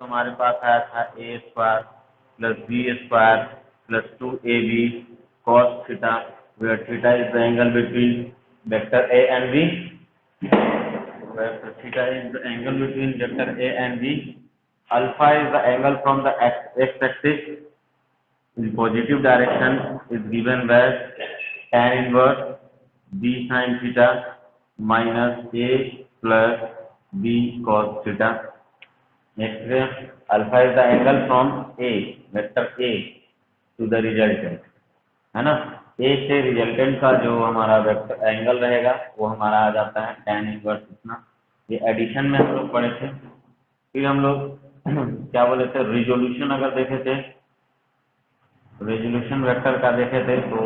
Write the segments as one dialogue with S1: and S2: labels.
S1: तो हमारे पास आया था a square plus b square plus 2ab cos थीटा, where theta is the angle between vector a and b, where theta is the angle between vector a and b. Alpha is the angle from the x-axis in positive direction is given by tan inverse b sin theta minus a plus b cos theta. Next, alpha is the angle from a vector a to the resultant, है ना। a से resultant का जो हमारा vector angle रहेगा वो हमारा आ जाता है tan इनवर्स इतना। ये एडिशन में हम लोग पढ़े थे। फिर हम लोग क्या बोले थे, रिजोल्यूशन अगर देखे थे, रेजोल्यूशन वेक्टर का देखे थे तो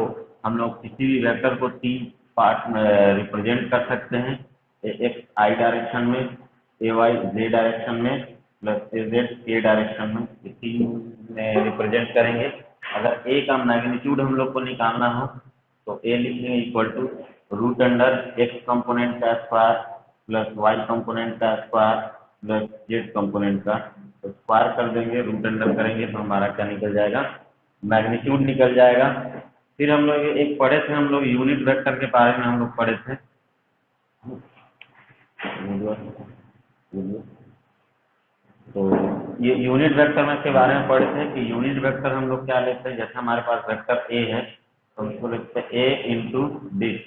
S1: हम लोग किसी भी वेक्टर को 3 पार्ट में रिप्रेजेंट कर सकते हैं। एक्स आई डायरेक्शन में, ए वाई जे डायरेक्शन में, प्लस ए जेड के डायरेक्शन में, ये 3 में रिप्रेजेंट करेंगे। अगर ए का मैग्नीट्यूड हम लोग को निकालना हो तो ए लिखेंगे equal to root under x component का स्क्वायर प्लस वाई कंपोनेंट का स्क्वायर प्लस जेड कंपोनेंट का स्क्वायर कर देंगे, रूट अंडर करेंगे तो हमारा क्या निकल जाएगा, मैग्नीट्यूड निकल जाएगा। फिर हम लोग एक पढ़े थे, हम लोग यूनिट वेक्टर के बारे में हम लोग पढ़े थे। तो ये यूनिट वेक्टर में के बारे में पढ़े थे कि यूनिट वेक्टर हम लोग क्या लेते हैं, जैसे हमारे पास वेक्टर ए है तो उसको लिखते हैं ए इंटू दिस,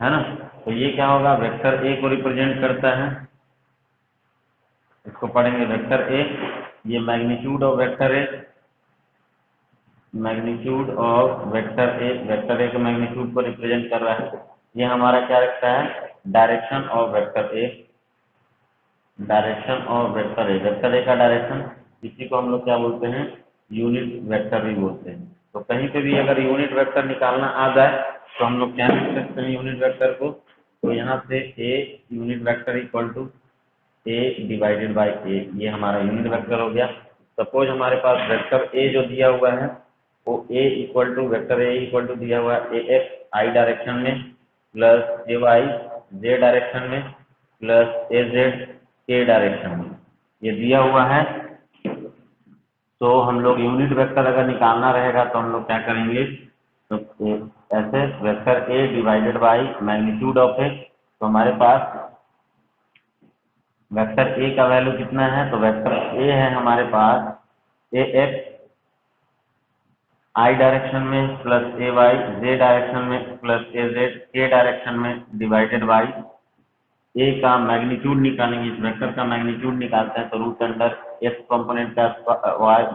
S1: है ना। तो ये क्या होगा, वेक्टर ए को रिप्रेजेंट करता है, इसको पढ़ेंगे वेक्टर ए। ये magnitude of vector A, magnitude of vector A के मैग्नीट्यूड को रिप्रेजेंट कर रहा है। ये हमारा क्या रखता है, direction of vector A, direction of vector A का डायरेक्शन, इसी को हम लोग क्या बोलते हैं, यूनिट वेक्टर भी बोलते हैं। तो कहीं पे भी अगर यूनिट वेक्टर निकालना आ जाए तो हम लोग क्या लिख सकते हैं यूनिट वेक्टर को, तो यहाँ से a unit vector equal to a divided by a, ये हमारा यूनिट वेक्टर हो गया। सपोज हमारे पास वेक्टर ए जो दिया हुआ है वो a equal to vector a equal to दिया हुआ है ए एक्स आई डायरेक्शन में plus a y j direction में प्लस ए जेड के डायरेक्शन में, ये दिया हुआ है। तो हम लोग यूनिट वेक्टर अगर निकालना रहेगा तो हम लोग क्या करेंगे, तो ऐसे vector a divided by magnitude of a, तो हमारे पास वेक्टर ए का वैल्यू कितना है, तो वेक्टर ए है हमारे पास ए एक्स आई डायरेक्शन में plus a y j direction में प्लस ए जेड के डायरेक्शन में डिवाइडेड बाई ए का मैग्नीट्यूड निकालेंगे। इस वेक्टर का मैग्नीट्यूड निकालते हैं तो रूट अंडर एक्स कंपोनेंट का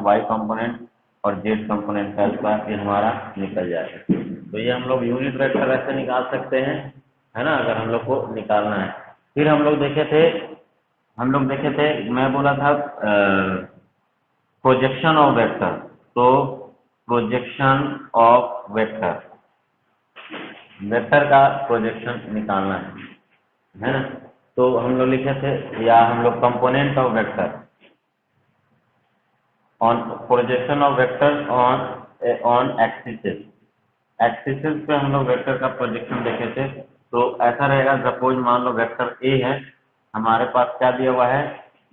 S1: वाई कंपोनेंट और जेड कंपोनेंट का स्क्वायर, ये हमारा निकल जाएगा। तो ये हम लोग यूनिट वेक्टर ऐसे निकाल सकते हैं, है ना, अगर हम लोग को निकालना है। फिर हम लोग देखे थे मैं बोला था प्रोजेक्शन ऑफ वेक्टर, तो प्रोजेक्शन ऑफ वेक्टर का प्रोजेक्शन निकालना है ना। तो हम लोग लिखे थे, या हम लोग component of vector on projection of vector on axis पे हम लोग वेक्टर का प्रोजेक्शन देखे थे। तो ऐसा रहेगा, सपोज मान लो वेक्टर ए है, हमारे पास क्या दिया हुआ है,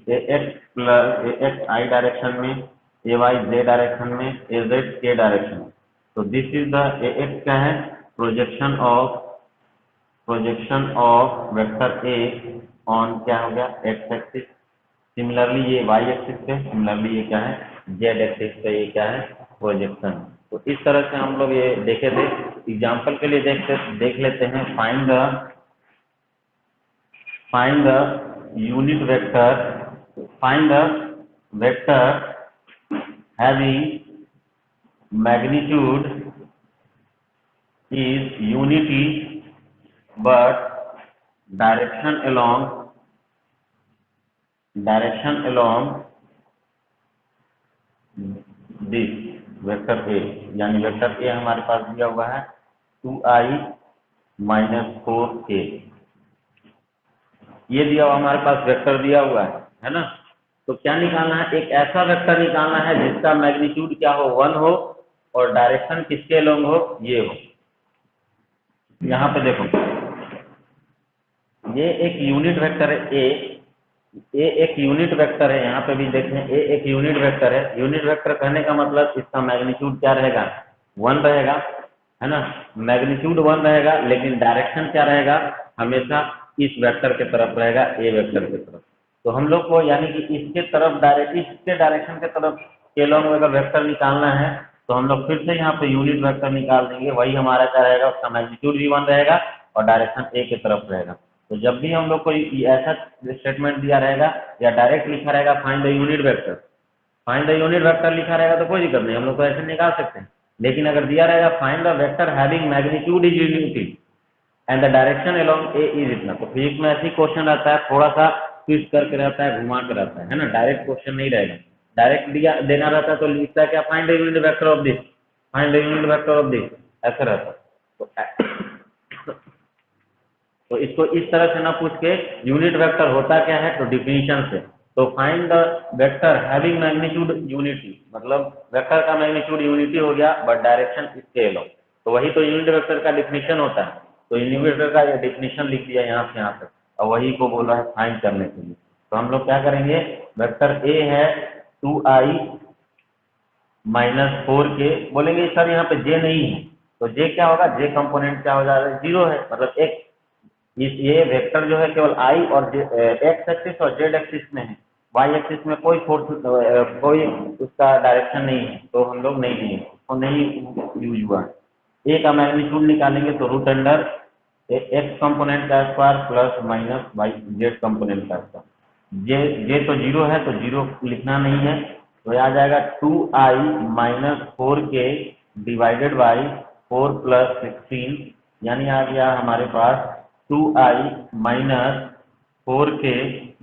S1: a x plus A x i direction में, ए वाई जे डायरेक्शन में, ए जेड के डायरेक्शन। तो this is the A x क्या है, projection of vector A on क्या हो गया, एक्स एक्सिस। सिमिलरली ये वाई एक्सिस पे, सिमिलरली ये क्या है, जेड एक्सिस पे, ये क्या है, प्रोजेक्शन। तो इस तरह से हम लोग ये देखे थे। एग्जाम्पल के लिए देख लेते हैं, find the unit vector, find the vector having magnitude is unity but direction along this vector A, यानी वेक्टर ए हमारे पास दिया हुआ है 2i माइनस 4k, ये दिया हुआ हमारे पास वेक्टर दिया हुआ है ना। तो क्या निकालना है, एक ऐसा वेक्टर निकालना है जिसका मैग्नीट्यूड क्या हो, 1 हो और डायरेक्शन किसके लॉन्ग हो, ये हो। यहाँ पे देखो, ये एक यूनिट वेक्टर है ए, ए एक यूनिट वेक्टर है, यहाँ पे भी देखें ए एक यूनिट वेक्टर है। यूनिट वेक्टर कहने का मतलब इसका मैग्नीट्यूड क्या रहेगा, 1 रहेगा, है ना। मैग्नीट्यूड 1 रहेगा, लेकिन डायरेक्शन क्या रहेगा, हमेशा इस वेक्टर के तरफ रहेगा, ए वेक्टर के तरफ। तो हम लोग को यानी कि इसके तरफ इसके डायरेक्शन के तरफ के लॉन्ग अगर वेक्टर निकालना है तो हम लोग फिर से यहाँ पे यूनिट वेक्टर निकाल देंगे। वही हमारा क्या रहेगा, उसका मैग्नीट्यूड भी 1 रहेगा और डायरेक्शन ए के तरफ रहेगा। तो जब भी हम लोग को ऐसा स्टेटमेंट दिया रहेगा या डायरेक्ट लिखा रहेगा find the unit vector, find the unit vector लिखा रहेगा तो कोई दिक्कत नहीं, हम लोग तो ऐसे निकाल सकते हैं। लेकिन अगर दिया रहेगा find the vector having magnitude is unity and the direction along A is इतना, तो फिजिक्स में ऐसी क्वेश्चन रहता है, थोड़ा सा ट्विस्ट करके रहता है, घुमा के रहता है ना। डायरेक्ट क्वेश्चन नहीं रहेगा। डायरेक्ट दिया देना रहता है तो लिखता है क्या, find the unit vector of this, find the unit vector of this, ऐसा रहता है। तो इसको इस तरह से ना पूछ के यूनिट वेक्टर होता क्या है, तो डिफिनीशन से। तो find the vector having magnitude unity, मतलब वेक्टर का मैग्नीट्यूड यूनिटी हो गया बट डायरेक्शन इसके अलोंग, तो वही तो यूनिट वेक्टर का डिफिनीशन होता है। तो यूनिट वेक्टर का ये डिफिनीशन लिख दिया यहाँ से यहाँ तक, और वही को बोल रहा है फाइंड करने के लिए। तो हम लोग क्या करेंगे, वेक्टर ए है 2i - 4k, बोलेंगे सर यहाँ पे जे नहीं है, तो जे क्या होगा, जे कंपोनेंट क्या हो जाएगा, 0 है, मतलब एक ये वेक्टर जो है केवल आई और एक्स एक्सिस और जेड एक्सिस में है, वाई एक्सिस में कोई फोर्स कोई उसका डायरेक्शन नहीं है, तो हम लोग नहीं दिए, तो नहीं यूज हुआ। ए का मैग्नीट्यूड निकालेंगे तो रूट अंडर एक्स कंपोनेंट का square plus minus y z component का स्क्वायर। जे तो 0 है तो 0 लिखना नहीं है, तो आ जाएगा 2i - 4k डिवाइडेड बाई 4 + 16, यानी आ गया हमारे पास 2i - 4k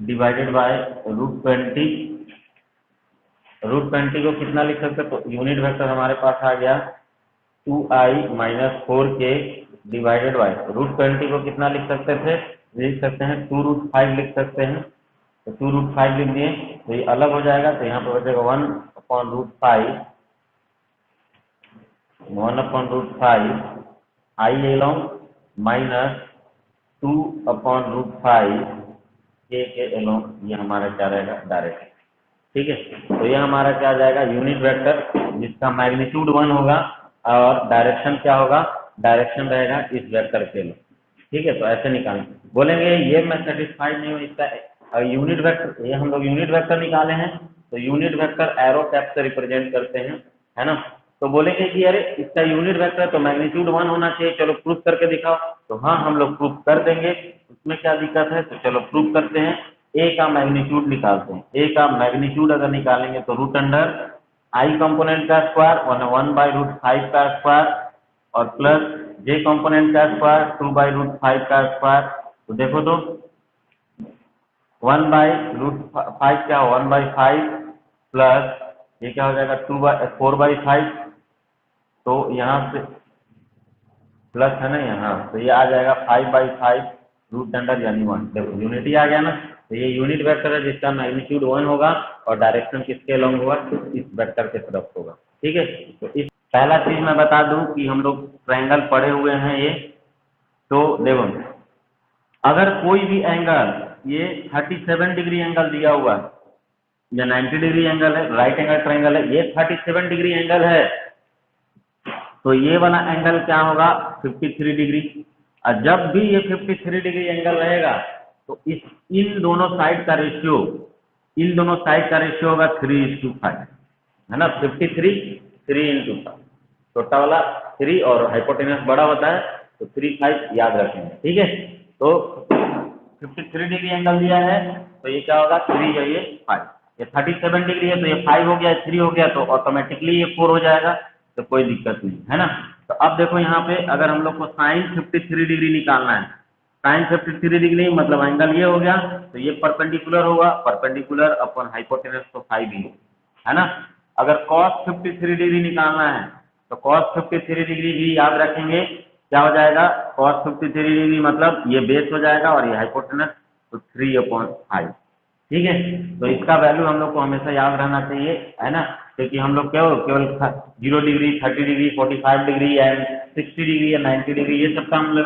S1: डिवाइडेड बाय √20। √20 को कितना लिख सकते हैं, तो यूनिट वेक्टर हमारे पास आ गया 2i - 4k डिवाइडेड बाय √20 को कितना लिख सकते थे, लिख सकते हैं 2√5 लिख सकते हैं। तो 2√5 लिख दिए तो ये अलग हो जाएगा, तो यहाँ पर बचेगा 1/√5 i along माइनस 2/√5 के along, ये हमारा क्या रहेगा, डायरेक्ट। ठीक है, तो ये हमारा क्या आ जाएगा, यूनिट वेक्टर जिसका मैग्नीट्यूड 1 होगा और डायरेक्शन क्या होगा, डायरेक्शन रहेगा इस वेक्टर के लिए। ठीक है, तो ऐसे निकालें। बोलेंगे ये मैं सेटिस्फाइड नहीं हूँ इसका यूनिट वेक्टर, ये हम लोग यूनिट वेक्टर निकाले हैं तो यूनिट वेक्टर एरो कैप से रिप्रेजेंट करते हैं, है ना। तो बोलेंगे कि अरे इसका यूनिट वेक्टर तो मैग्नीट्यूड 1 होना चाहिए, चलो प्रूफ करके दिखाओ। तो हाँ, हम लोग प्रूफ कर देंगे, उसमें क्या दिक्कत है, तो चलो प्रूफ करते हैं। ए का मैग्नीट्यूड निकालते हैं। ए का मैग्नीट्यूड अगर निकालेंगे तो रूट अंडर आई कंपोनेंट का स्क्वायर 1/√5 का स्क्वायर और प्लस जे कंपोनेंट का स्क्वायर 2/√5 का स्क्वायर। तो देखो तो 1/√5 क्या हो, 1/5 प्लस ये क्या हो जाएगा 4/5, तो यहाँ से प्लस है ना यहाँ, तो ये आ जाएगा 5/5 रूट अंडर यानी 1। देखो यूनिटी आ गया ना, तो ये यूनिट वेक्टर है जिसका मैग्नीट्यूड 1 होगा और डायरेक्शन किसके अलोंग होगा, तो इस वेक्टर के तरफ होगा। ठीक है, तो इस पहला चीज मैं बता दूं कि हम लोग ट्रायंगल पढ़े हुए हैं ये, तो देखो अगर कोई भी एंगल, ये 37 डिग्री एंगल दिया हुआ है या 90 डिग्री एंगल है, राइट एंगल ट्रायंगल है, ये 37 डिग्री एंगल है, तो ये वाला एंगल क्या होगा, 53 डिग्री। और जब भी ये 53 डिग्री एंगल रहेगा तो इन दोनों साइड का रेशियो, इन दोनों साइड का रेशियो होगा 3:5, है ना। 53 3:5, छोटा वाला 3 और हाइपोटेनस बड़ा होता है तो 3/5 याद रखेंगे। ठीक है, तो 53 डिग्री एंगल दिया है तो ये क्या होगा, 3 या ये 5, ये 37 डिग्री है तो ये 5 हो गया, 3 हो गया, तो ऑटोमेटिकली ये 4 हो जाएगा, तो कोई दिक्कत नहीं है ना। तो अब देखो यहाँ पे अगर हम लोग को साइन 53 डिग्री निकालना है, साइन 53 डिग्री मतलब एंगल ये हो गया, तो ये परपेंडिकुलर होगा, परपेंडिकुलर अपन हाइपोटेनस तो 5 ही है ना। अगर कॉस 53 डिग्री निकालना है तो कॉस 53 डिग्री भी याद रखेंगे, क्या हो जाएगा, कॉस 53 डिग्री मतलब ये बेस हो जाएगा और ये हाइपोटेनस, तो 3/5। ठीक है, तो इसका वैल्यू हम लोग को हमेशा याद रहना चाहिए, है ना, क्योंकि हम लोग केवल 0 degree, 30 degree, 45 degree and 60 degree या 90 डिग्री ये सब का हम लोग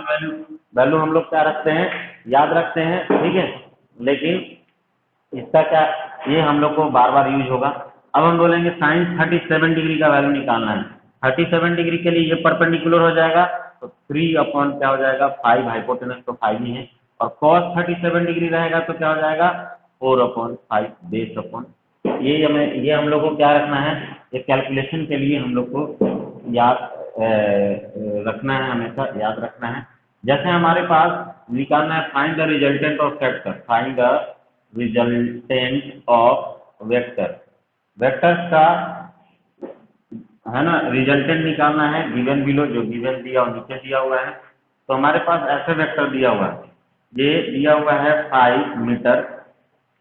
S1: वैल्यू हम लोग क्या रखते हैं, याद रखते हैं। ठीक है, लेकिन इसका क्या, ये हम लोग को बार बार यूज होगा। अब हम बोलेंगे साइन 37 डिग्री का वैल्यू निकालना है। 37 डिग्री के लिए ये परपेंडिकुलर हो जाएगा, तो 3 अपॉन क्या हो जाएगा 5, हाइपोटेनस तो 5 ही है, और कॉस 37 डिग्री रहेगा तो क्या हो जाएगा 4 अपॉन 5 बेस अपॉन। ये हम लोग को क्या रखना है, ये कैलकुलेशन के लिए हम लोग को याद रखना है, हमेशा याद रखना है। जैसे हमारे पास निकालना है find the resultant of vector, find the resultant of vector, vectors का है ना रिजल्टेंट निकालना है गिवन बिलो, जो गिवन दिया और नीचे दिया हुआ है। तो हमारे पास ऐसे वेक्टर दिया हुआ है, ये दिया हुआ है 5 मीटर,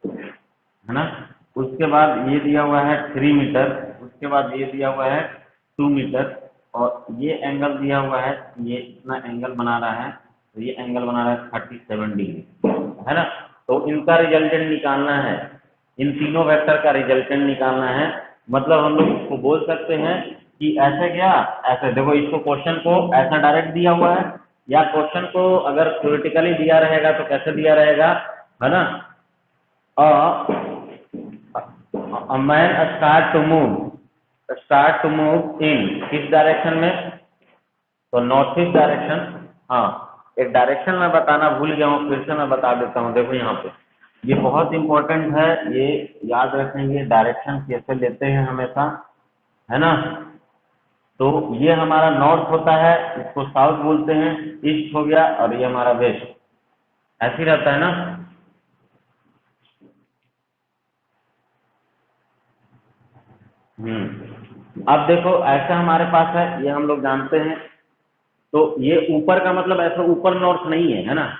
S1: है ना, उसके बाद ये दिया हुआ है 3 मीटर, उसके बाद ये दिया हुआ है 2 मीटर, और ये एंगल दिया हुआ है, ये इतना एंगल बना रहा है, तो ये एंगल बना रहा है 37 डिग्री, है ना। तो इनका रिजल्टेंट निकालना है, इन तीनों वेक्टर का रिजल्टेंट निकालना है। मतलब हम लोग इसको बोल सकते हैं कि ऐसे क्या, ऐसे देखो, इसको क्वेश्चन को ऐसा डायरेक्ट दिया हुआ है, या क्वेश्चन को अगर थ्योरेटिकली दिया रहेगा तो कैसे दिया रहेगा, है ना, a man start to move in किस डायरेक्शन में, तो नॉर्थ ईस्ट डायरेक्शन। हाँ, एक डायरेक्शन मैं बताना भूल गया हूँ, फिर से मैं बता देता हूँ। देखो यहाँ पे ये बहुत इंपॉर्टेंट है, ये याद रखेंगे डायरेक्शन कैसे लेते हैं हमेशा, है ना। तो ये हमारा नॉर्थ होता है, इसको साउथ बोलते हैं, ईस्ट हो गया, और ये हमारा वेस्ट, ऐसे ही रहता है ना। अब देखो ऐसा हमारे पास है, ये हम लोग जानते हैं। तो ये ऊपर का मतलब ऐसे ऊपर नॉर्थ नहीं है, है ना,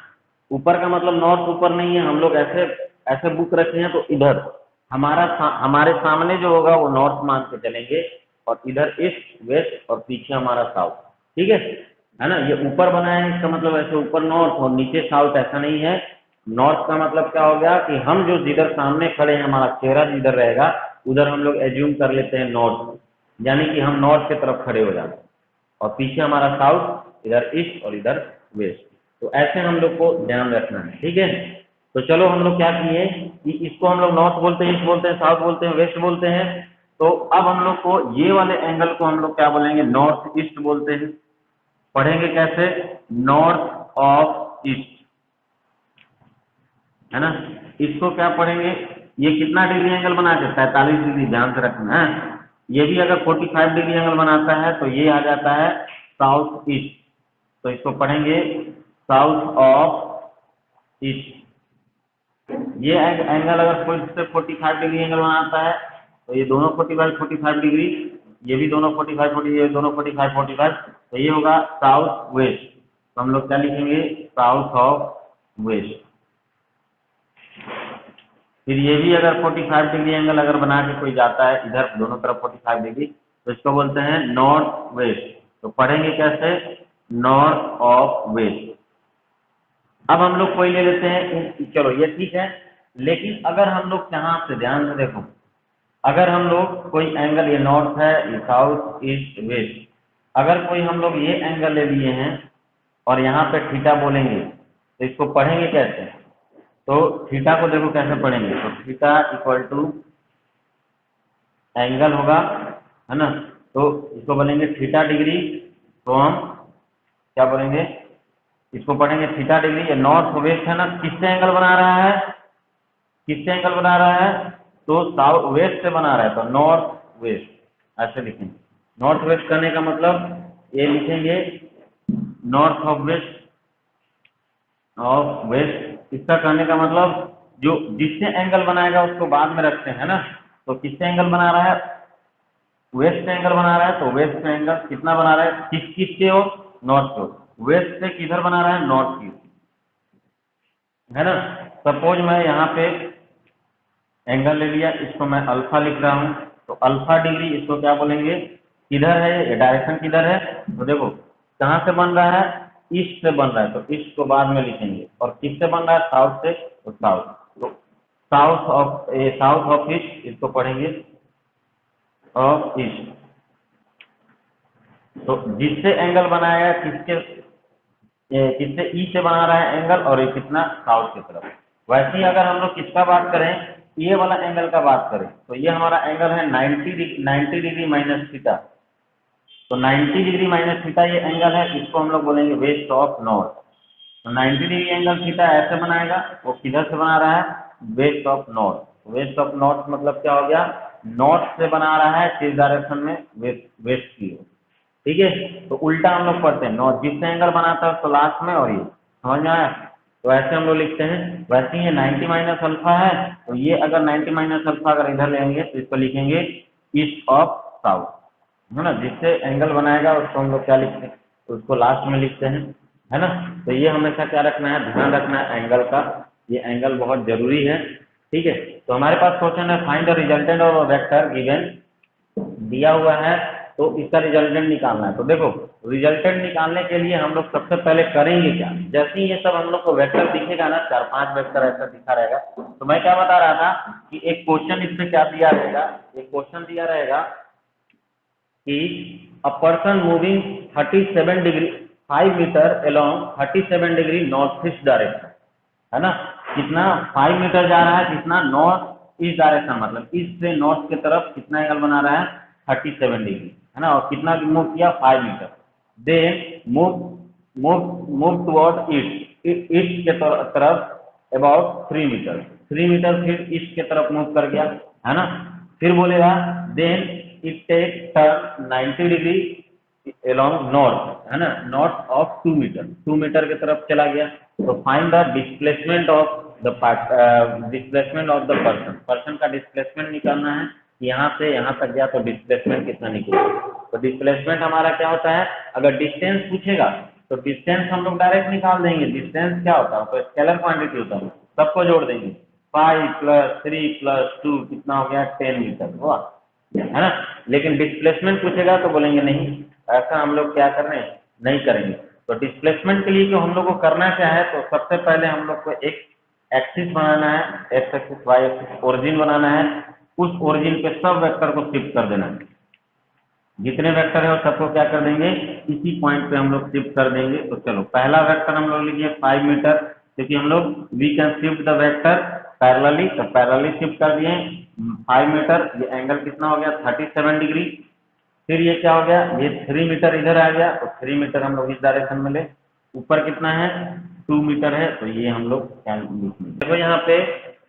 S1: ऊपर का मतलब नॉर्थ ऊपर नहीं है, हम लोग ऐसे ऐसे बुक रखे हैं। तो इधर हमारे सामने जो होगा वो नॉर्थ मान के चलेंगे, और इधर ईस्ट वेस्ट और पीछे हमारा साउथ, ठीक है ना। ये ऊपर बना है, इसका मतलब ऐसे ऊपर नॉर्थ और नीचे साउथ, ऐसा नहीं है। नॉर्थ का मतलब क्या हो गया कि हम जो जिधर सामने खड़े हैं, हमारा चेहरा जिधर रहेगा उधर हम लोग एज्यूम कर लेते हैं नॉर्थ, यानी कि हम नॉर्थ की तरफ खड़े हो जाते हैं, और पीछे हमारा साउथ, इधर ईस्ट और इधर वेस्ट। तो ऐसे हम लोग को ध्यान रखना है, ठीक है। तो चलो हम लोग क्या किए कि इसको हम लोग नॉर्थ बोलते हैं, ईस्ट बोलते हैं, साउथ बोलते हैं, वेस्ट बोलते हैं। तो अब हम लोग को ये वाले एंगल को हम लोग क्या बोलेंगे, नॉर्थ ईस्ट बोलते हैं। पढ़ेंगे कैसे, नॉर्थ ऑफ ईस्ट, है ना। इसको क्या पढ़ेंगे, ये कितना डिग्री एंगल बना के, 45 डिग्री, ध्यान से रखना है। ये भी अगर 45 डिग्री एंगल बनाता है तो ये आ जाता है साउथ ईस्ट, तो इसको पढ़ेंगे साउथ ऑफ ईस्ट। ये एंगल अगर कोई से 45 डिग्री एंगल बनाता है तो ये दोनों 45 डिग्री, ये भी दोनों 45 ये दोनों 45, तो ये होगा साउथ वेस्ट। तो हम लोग क्या लिखेंगे, साउथ ऑफ वेस्ट। फिर ये भी अगर 45 डिग्री एंगल अगर बना के कोई जाता है इधर दोनों तरफ 45 डिग्री, तो इसको बोलते हैं नॉर्थ वेस्ट। तो पढ़ेंगे कैसे, नॉर्थ ऑफ वेस्ट। अब हम लोग कोई ले लेते हैं, चलो ये ठीक है। लेकिन अगर हम लोग यहाँ से ध्यान से देखो, अगर हम लोग कोई एंगल, ये नॉर्थ है, ये साउथ ईस्ट वेस्ट, अगर कोई हम लोग ये एंगल ले लिए हैं और यहाँ पे थीटा बोलेंगे, तो इसको पढ़ेंगे कैसे। तो थीटा को देखो कैसे पढ़ेंगे, तो थीटा इक्वल टू एंगल होगा, है ना। तो इसको बोलेंगे थीटा डिग्री, तो हम क्या बोलेंगे, इसको पढ़ेंगे थीटा डिग्री। ये नॉर्थ वेस्ट है ना, किससे एंगल बना रहा है, किससे एंगल बना रहा है, तो साउथ वेस्ट से बना रहा है, तो नॉर्थ वेस्ट ऐसे लिखेंगे। नॉर्थ वेस्ट करने का मतलब ये लिखेंगे north of west of west. इसका कहने का मतलब जो जिससे एंगल बनाएगा उसको बाद में रखते हैं ना। तो किससे एंगल बना रहा है, वेस्ट से एंगल बना रहा है, तो वेस्ट से एंगल कितना बना रहा है, किससे हो, नॉर्थ को। वेस्ट से किधर बना रहा है, नॉर्थ की, है ना। सपोज मैं यहाँ पे एंगल ले लिया, इसको मैं अल्फा लिख रहा हूँ, तो अल्फा डिग्री इसको क्या बोलेंगे, किधर है ये डायरेक्शन किधर है, तो देखो कहाँ से बन रहा है, ईस्ट से बन रहा है, तो ईस्ट को बाद में लिखेंगे। और किससे बन रहा है, साउथ से, तो साउथ, तो साउथ ऑफ ईस्ट, इसको पढ़ेंगे ऑफ ईस्ट। तो जिससे एंगल बनाया किससे ई से बना रहा है एंगल, और ये कितना साउथ की तरफ। वैसे ही अगर हम लोग किसका बात करें, ये वाला एंगल का बात करें तो ये हमारा एंगल है 90 डिग्री माइनस थीटा। तो 90 डिग्री माइनस थीटा ये एंगल है, इसको हम लोग बोलेंगे वेस्ट ऑफ नॉर्थ। तो 90 डिग्री एंगल थीटा ऐसे बनाएगा, वो किधर से बना रहा है, west of north. West of north मतलब क्या हो गया, नॉर्थ से बना रहा है किस डायरेक्शन में, वेस्ट की ओर। ठीक है, तो उल्टा हम लोग पढ़ते हैं, नॉर्थ जिससे एंगल बनाता है तो लास्ट में, और ये समझ में आया। तो ऐसे हम लोग लिखते हैं। वैसे ये 90 माइनस अल्फा है, तो ये अगर 90 माइनस अल्फा अगर इधर लेंगे तो इसको लिखेंगे ईस्ट ऑफ साउथ, है ना। जिससे एंगल बनाएगा उसको हम लोग क्या लिखते हैं, उसको लास्ट में लिखते हैं, है ना। तो ये हमेशा क्या रखना है, ध्यान रखना है एंगल का, ये एंगल बहुत जरूरी है। ठीक है, तो हमारे पास क्वेश्चन है find the resultant of a vector given, दिया हुआ है तो इसका रिजल्टेंट निकालना है। तो देखो रिजल्टेंट निकालने के लिए हम लोग सबसे पहले करेंगे क्या, जैसे ही ये सब हम लोग को वेक्टर दिखेगा ना, 4-5 वेक्टर ऐसा दिखा रहेगा, तो मैं क्या बता रहा था कि एक क्वेश्चन इसमें क्या दिया रहेगा, एक क्वेश्चन दिया रहेगा कि a person moving 37 degree 5 metre along 37 degree north east direction, है ना। कितना 5 मीटर जा रहा है, कितना नॉर्थ ईस्ट डायरेक्शन, मतलब ईस्ट से नॉर्थ की तरफ कितना एंगल बना रहा है, 37 डिग्री, है ना। और कितना मूव किया, 5 metre. Then move move move toward east, east के तरफ अबाउट 3 मीटर, 3 मीटर फिर ईस्ट के तरफ मूव कर गया, है ना। फिर बोलेगा then it take turn 90 degree along north, है ना, नॉर्थ ऑफ 2 मीटर, 2 मीटर की तरफ चला गया। तो find the displacement of the displacement of the person, person का डिस्प्लेसमेंट निकालना है। यहाँ से यहाँ तक गया तो डिस्प्लेसमेंट कितना निकलेगा। तो डिस्प्लेसमेंट हमारा क्या होता है, अगर डिस्टेंस पूछेगा तो डिस्टेंस हम लोग डायरेक्ट निकाल देंगे। डिस्टेंस क्या होता है, तो स्केलर क्वांटिटी होता है, सबको जोड़ देंगे। 5 + 3 + 2 कितना हो गया, 10 मीटर हुआ, है ना। लेकिन डिस्प्लेसमेंट पूछेगा तो बोलेंगे नहीं, ऐसा हम लोग क्या कर रहे हैं, नहीं करेंगे। तो डिस्प्लेसमेंट के लिए जो हम लोग को करना क्या है, तो सबसे पहले हम लोग को एक एक्सिस बनाना है, x axis y axis, origin बनाना है। उस ओरिजिन पे सब वेक्टर को शिफ्ट कर देना है, जितने वेक्टर है वो सबको क्या कर देंगे, इसी पॉइंट पे हम लोग शिफ्ट कर देंगे। तो चलो पहला वेक्टर हम लोग लिखिए 5 मीटर, क्योंकि हम लोग we can shift the vector parallelly, तो पैरेलली शिफ्ट कर दिए 5 मीटर। ये एंगल कितना हो गया, 37 डिग्री। फिर ये क्या हो गया, ये 3 मीटर इधर आ गया, तो 3 मीटर हम लोग इस डायरेक्शन में ले। ऊपर कितना है, 2 मीटर है, तो ये हम लोग देखो यहाँ पे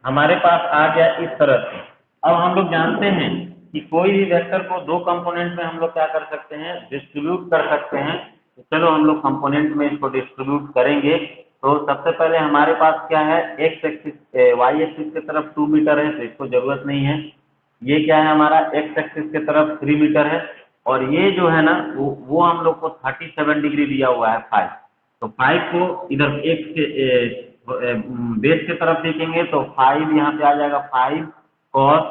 S1: हमारे पास आ गया इस तरह से। अब हम लोग जानते हैं कि कोई भी वेक्टर को दो कंपोनेंट में हम लोग क्या कर सकते हैं, डिस्ट्रीब्यूट कर सकते हैं। तो चलो हम लोग कंपोनेंट में इसको डिस्ट्रीब्यूट करेंगे। तो सबसे पहले हमारे पास क्या है, एक्स एक्सिस वाई एक्सिस की तरफ 2 मीटर है, तो इसको जरूरत नहीं है। ये क्या है हमारा, एक्स एक्सिस की तरफ 3 मीटर है, और ये जो है ना वो हम लोग को 37 डिग्री दिया हुआ है 5। तो 5 को इधर एक्स के बेस की तरफ देखेंगे तो 5 यहाँ पे आ जाएगा 5 cos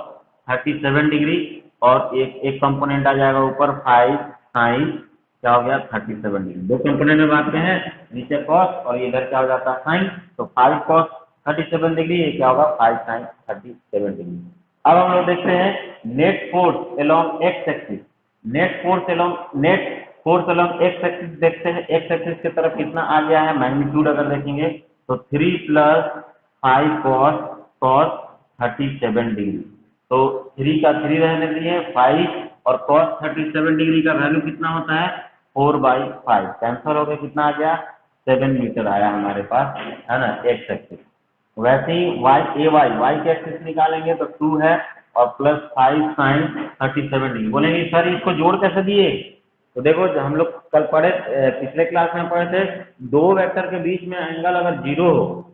S1: 37 डिग्री, और एक कंपोनेंट आ जाएगा ऊपर 5 sin, क्या हो गया 37 डिग्री। दो कंपोनेंट में बांटते हैं, नीचे cos और इधर क्या हो जाता है sin। तो 5 cos 37 डिग्री, ये क्या होगा 5 sin 37 डिग्री। अब हम लोग देखते हैं net force along x axis, net force along x axis देखते हैं। एक्स एक्सिस की तरफ कितना आ गया है, मैग्नीट्यूड अगर देखेंगे तो 3 + 5 cos 37 डिग्री। तो 3 का 3 रहने दिए, 5 और cos 37 डिग्री का वैल्यू कितना होता है, 4/5। कैंसल हो गया, कितना आ गया, 7 मीटर आया हमारे पास, है ना, एक्स एक्सिस। वैसे ही वाई के एक्सिस निकालेंगे तो 2 है, और +5 sin 37 डिग्री। बोलेंगे सर इसको जोड़ कैसे दिए, तो देखो जो हम लोग कल पढ़े, पिछले क्लास में पढ़े थे, दो वेक्टर के बीच में एंगल अगर जीरो हो,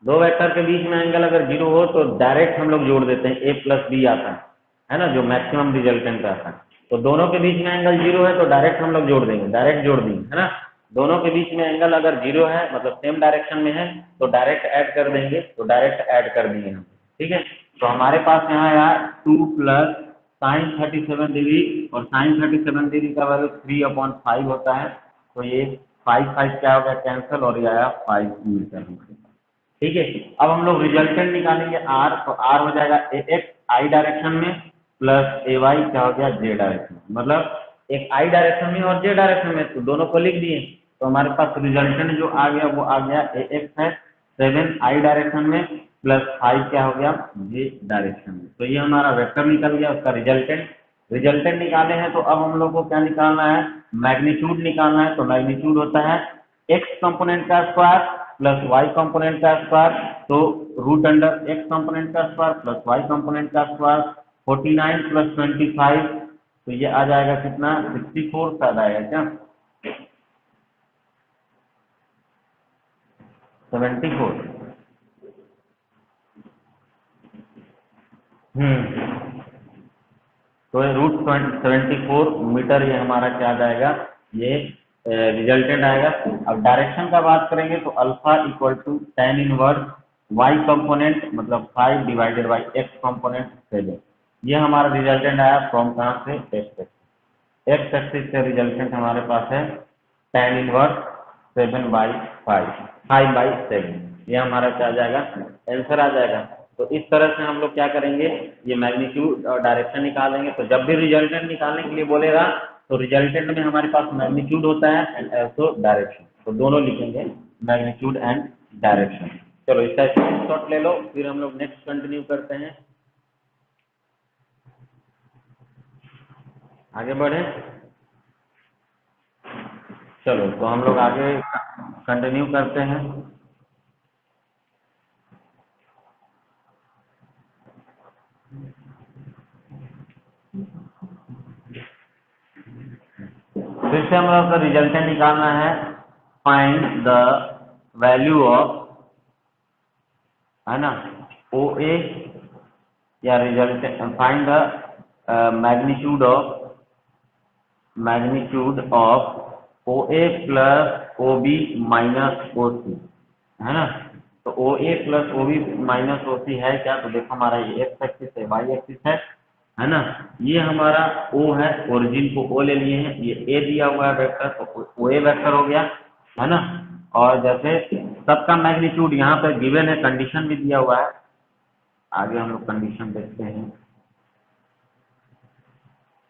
S1: दो वेक्टर के बीच में एंगल अगर जीरो हो तो डायरेक्ट हम लोग जोड़ देते हैं, a + b आता है ना, जो मैक्सिमम रिजल्टेंट आता है। तो दोनों के बीच में एंगल जीरो है तो डायरेक्ट हम लोग जोड़ देंगे, डायरेक्ट जोड़ देंगे, है ना। दोनों के बीच में एंगल अगर जीरो है, मतलब सेम डायरेक्शन में है, तो डायरेक्ट ऐड कर देंगे, तो डायरेक्ट ऐड कर दिए हम। ठीक है, तो हमारे पास यहाँ आया 2 + sin 37 डिग्री, और sin 37 डिग्री का वैल्यू 3/5 होता है। तो ये 5 क्या हो गया, कैंसिल, और ये आया 5 मीटर। ठीक है, अब हम लोग रिजल्टेंट निकालेंगे आर, तो आर हो जाएगा एक्स आई डायरेक्शन में प्लस ए वाई क्या हो गया, जे डायरेक्शन में। मतलब एक आई डायरेक्शन में और जे डायरेक्शन में, तो दोनों को लिख दिए। तो हमारे पास रिजल्टेंट जो आ गया वो आ गया ए एक्स है 7 आई डायरेक्शन में प्लस 5 क्या हो गया, ये डायरेक्शन में। तो ये हमारा वेक्टर निकल गया, उसका रिजल्टेंट निकाले हैं। तो अब हम लोग को क्या निकालना है, मैग्नीट्यूड निकालना है। तो मैग्नीट्यूड होता है x कंपोनेंट का स्क्वायर प्लस y कंपोनेंट का स्क्वायर। तो रूट अंडर x कंपोनेंट का स्क्वायर प्लस y कंपोनेंट का स्क्वायर, 49 प्लस 25, तो ये आ जाएगा कितना, 64 शायद आएगा क्या, 74। तो रूट 74 मीटर ये हमारा क्या आ जाएगा, ये रिजल्टेंट आएगा। अब डायरेक्शन का बात करेंगे तो alpha equal to tan inverse y component मतलब 5 डिवाइडेड बाई x कंपोनेंट 7। ये हमारा रिजल्टेंट आया फ्रॉम कहाँ से, x एक्सिस से रिजल्टेंट हमारे पास है tan इनवर्स 5/7, ये हमारा क्या आ जाएगा, आंसर आ जाएगा। तो इस तरह से हम लोग क्या करेंगे, ये मैग्नीट्यूड और डायरेक्शन निकालेंगे। तो जब भी रिजल्टेंट निकालने के लिए बोलेगा तो रिजल्टेंट में हमारे पास मैग्नीट्यूड होता है एंड ऑल्सो डायरेक्शन, तो दोनों लिखेंगे, मैग्नीट्यूड एंड डायरेक्शन। चलो इसका स्क्रीनशॉट ले लो, फिर हम लोग नेक्स्ट कंटिन्यू करते हैं, आगे बढ़े। चलो तो हम लोग आगे कंटिन्यू करते हैं। फिर से हम लोग का रिजल्टेंट निकालना है, फाइंड द वैल्यू ऑफ, है ना, ओ ए, या resultant find the magnitude of O A plus O B minus O C, है ना। तो O A plus O B minus O C है क्या, तो देखो हमारा ये एक्स एक्सिस है, वाई एक्सिस है ना। ये हमारा ओ है, ओरिजिन को ओ ले लिए हैं, ये ए दिया हुआ है वेक्टर, तो ओ ए वेक्टर हो गया, है ना। और जैसे सबका मैग्नीट्यूड यहाँ पे गिवन है, कंडीशन भी दिया हुआ है, आगे हम लोग कंडीशन देखते हैं।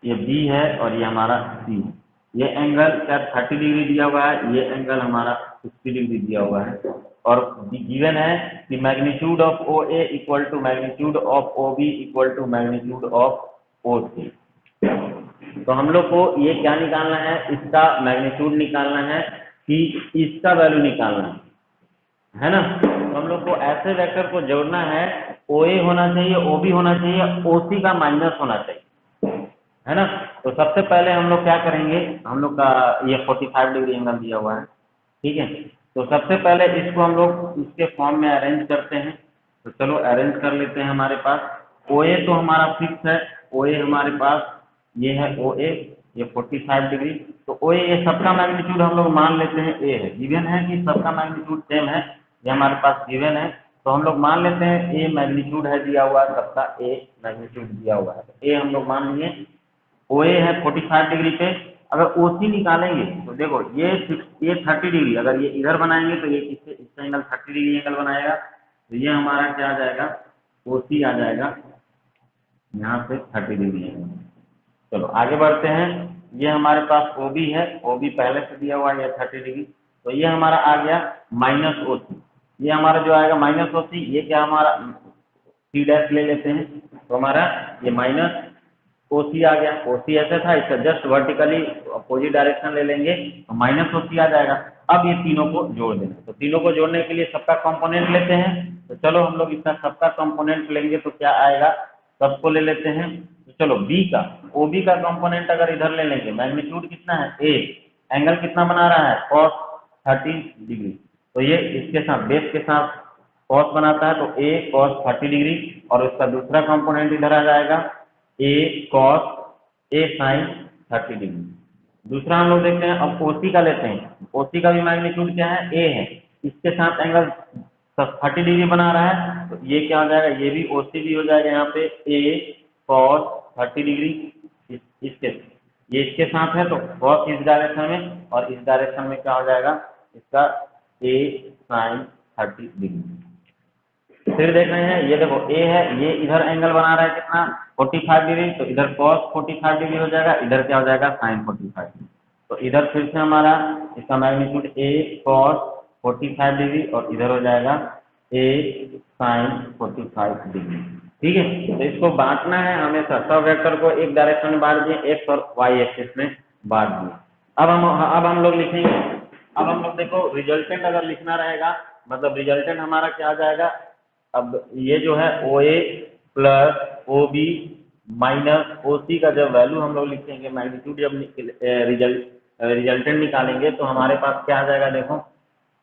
S1: ये बी है और ये हमारा सी, ये एंगल क्या 30 डिग्री दिया हुआ है, ये एंगल हमारा 60 डिग्री दिया हुआ है। और गिवन है कि magnitude of O A equal to magnitude of O B equal to magnitude of O C. तो हम लोग को ये क्या निकालना है, इसका मैग्नीट्यूड निकालना है कि इसका वैल्यू निकालना है ना। तो हम लोग को ऐसे वेक्टर को जोड़ना है, ओ ए होना चाहिए, ओ बी होना चाहिए, ओ सी का माइनस होना चाहिए, है ना। तो सबसे पहले हम लोग क्या करेंगे, हम लोग का ये 45 डिग्री एंगल दिया हुआ है, ठीक है। तो सबसे पहले इसको हम लोग इसके फॉर्म में अरेंज करते हैं। तो चलो अरेंज कर लेते हैं। हमारे पास ओ ए तो हमारा फिक्स है, ओ ए हमारे पास ये है ओ ए, ये 45 डिग्री। तो ओ ए ये सबका मैग्नीट्यूड हम लोग मान लेते हैं ए है, गिवन है कि सबका मैग्नीट्यूड सेम है, ये हमारे पास गिवन है। तो हम लोग मान लेते हैं ए मैग्नीट्यूड है दिया हुआ है, सबका ए मैग्नीट्यूड दिया हुआ है, तो ए हम लोग मान लिए। ओ ए है 45 डिग्री पे। अगर ओ सी निकालेंगे तो देखो ये 30 डिग्री, अगर ये इधर बनाएंगे तो ये किससे, इसका एंगल 30 डिग्री एंगल बनाएगा। तो ये हमारा क्या आ जाएगा, ओ सी आ जाएगा यहाँ पे 30 डिग्री एंगल। चलो आगे बढ़ते हैं। ये हमारे पास ओ बी है, ओ बी पहले से दिया हुआ है 30 डिग्री। तो ये हमारा आ गया माइनस ओ सी, ये हमारा जो आएगा माइनस ओ सी, ये क्या हमारा सी डैश ले लेते हैं। तो हमारा ये माइनस ओ सी आ गया, ओ सी ऐसे था, इसका जस्ट वर्टिकली अपोजिट डायरेक्शन ले लेंगे तो माइनस ओ सी आ जाएगा। अब ये तीनों को जोड़ देना, तो तीनों को जोड़ने के लिए सबका कंपोनेंट लेते हैं। तो चलो हम लोग इसका सबका कंपोनेंट लेंगे तो क्या आएगा, सबको ले लेते हैं। तो चलो बी का, ओ बी का कंपोनेंट अगर इधर ले लेंगे, मैग्नीट्यूड कितना है ए, एंगल कितना बना रहा है cos 30 डिग्री, तो ये इसके साथ बेस के साथ cos बनाता है, तो ए cos 30 डिग्री, और उसका दूसरा कंपोनेंट इधर आ जाएगा ए cos ए साइन 30 डिग्री। दूसरा हम लोग देखते हैं, अब ओसी का लेते हैं। ओसी का भी मैग्नीट्यूड क्या है, ए है, इसके साथ एंगल 30 डिग्री बना रहा है, तो ये क्या हो जाएगा, ये भी ओसी भी हो जाएगा यहाँ पे ए cos 30 डिग्री। इसके ये इसके साथ है तो cos इस डायरेक्शन में, और इस डायरेक्शन में क्या हो जाएगा इसका ए साइन 30 डिग्री। फिर देख रहे हैं, ये देखो ए है, ये इधर एंगल बना रहा है कितना 45 डिग्री, तो इधर cos 45 डिग्री हो जाएगा, इधर क्या हो जाएगा sin 45 डिग्री। तो इधर फिर से हमारा इसका मैग्नीट्यूड ए cos 45 डिग्री, और इधर हो जाएगा ए साइन 45 डिग्री। ठीक है, तो इसको बांटना है हमेशा, सब वेक्टर को एक डायरेक्शन में बांट दिए, एक्स और वाई एक्सिस में बांट दिए। अब हम लोग लिखेंगे, अब हम लोग देखो रिजल्टेंट अगर लिखना रहेगा, मतलब रिजल्टेंट हमारा क्या आ जाएगा, अब ये जो है ओ A plus O B minus O सी का जब वैल्यू हम लोग लिखेंगे, मैग्नीट्यूड जब रिजल्टेंट निकालेंगे तो हमारे पास क्या आ जाएगा, देखो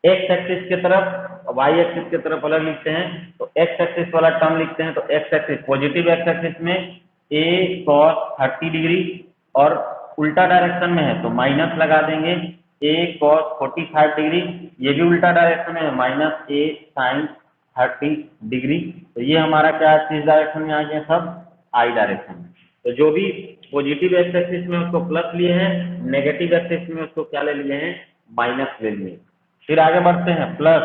S1: एक्स एक्सिस की तरफ वाई एक्सिस की तरफ अलग लिखते हैं, तो एक्स एक्सिस वाला टर्म लिखते हैं, तो x axis positive x axis में ए कॉस 30 डिग्री, और उल्टा डायरेक्शन में है तो माइनस लगा देंगे ए कॉस 45 डिग्री, ये भी उल्टा डायरेक्शन में है माइनस ए साइन 30 डिग्री। तो ये हमारा क्या है, किस डायरेक्शन में आ गया, सब आई डायरेक्शन में। तो जो भी पॉजिटिव एक्स एक्सिस में उसको प्लस लिए हैं, नेगेटिव एक्सिस में उसको क्या ले लिए हैं, माइनस ले लिए। फिर आगे बढ़ते हैं प्लस,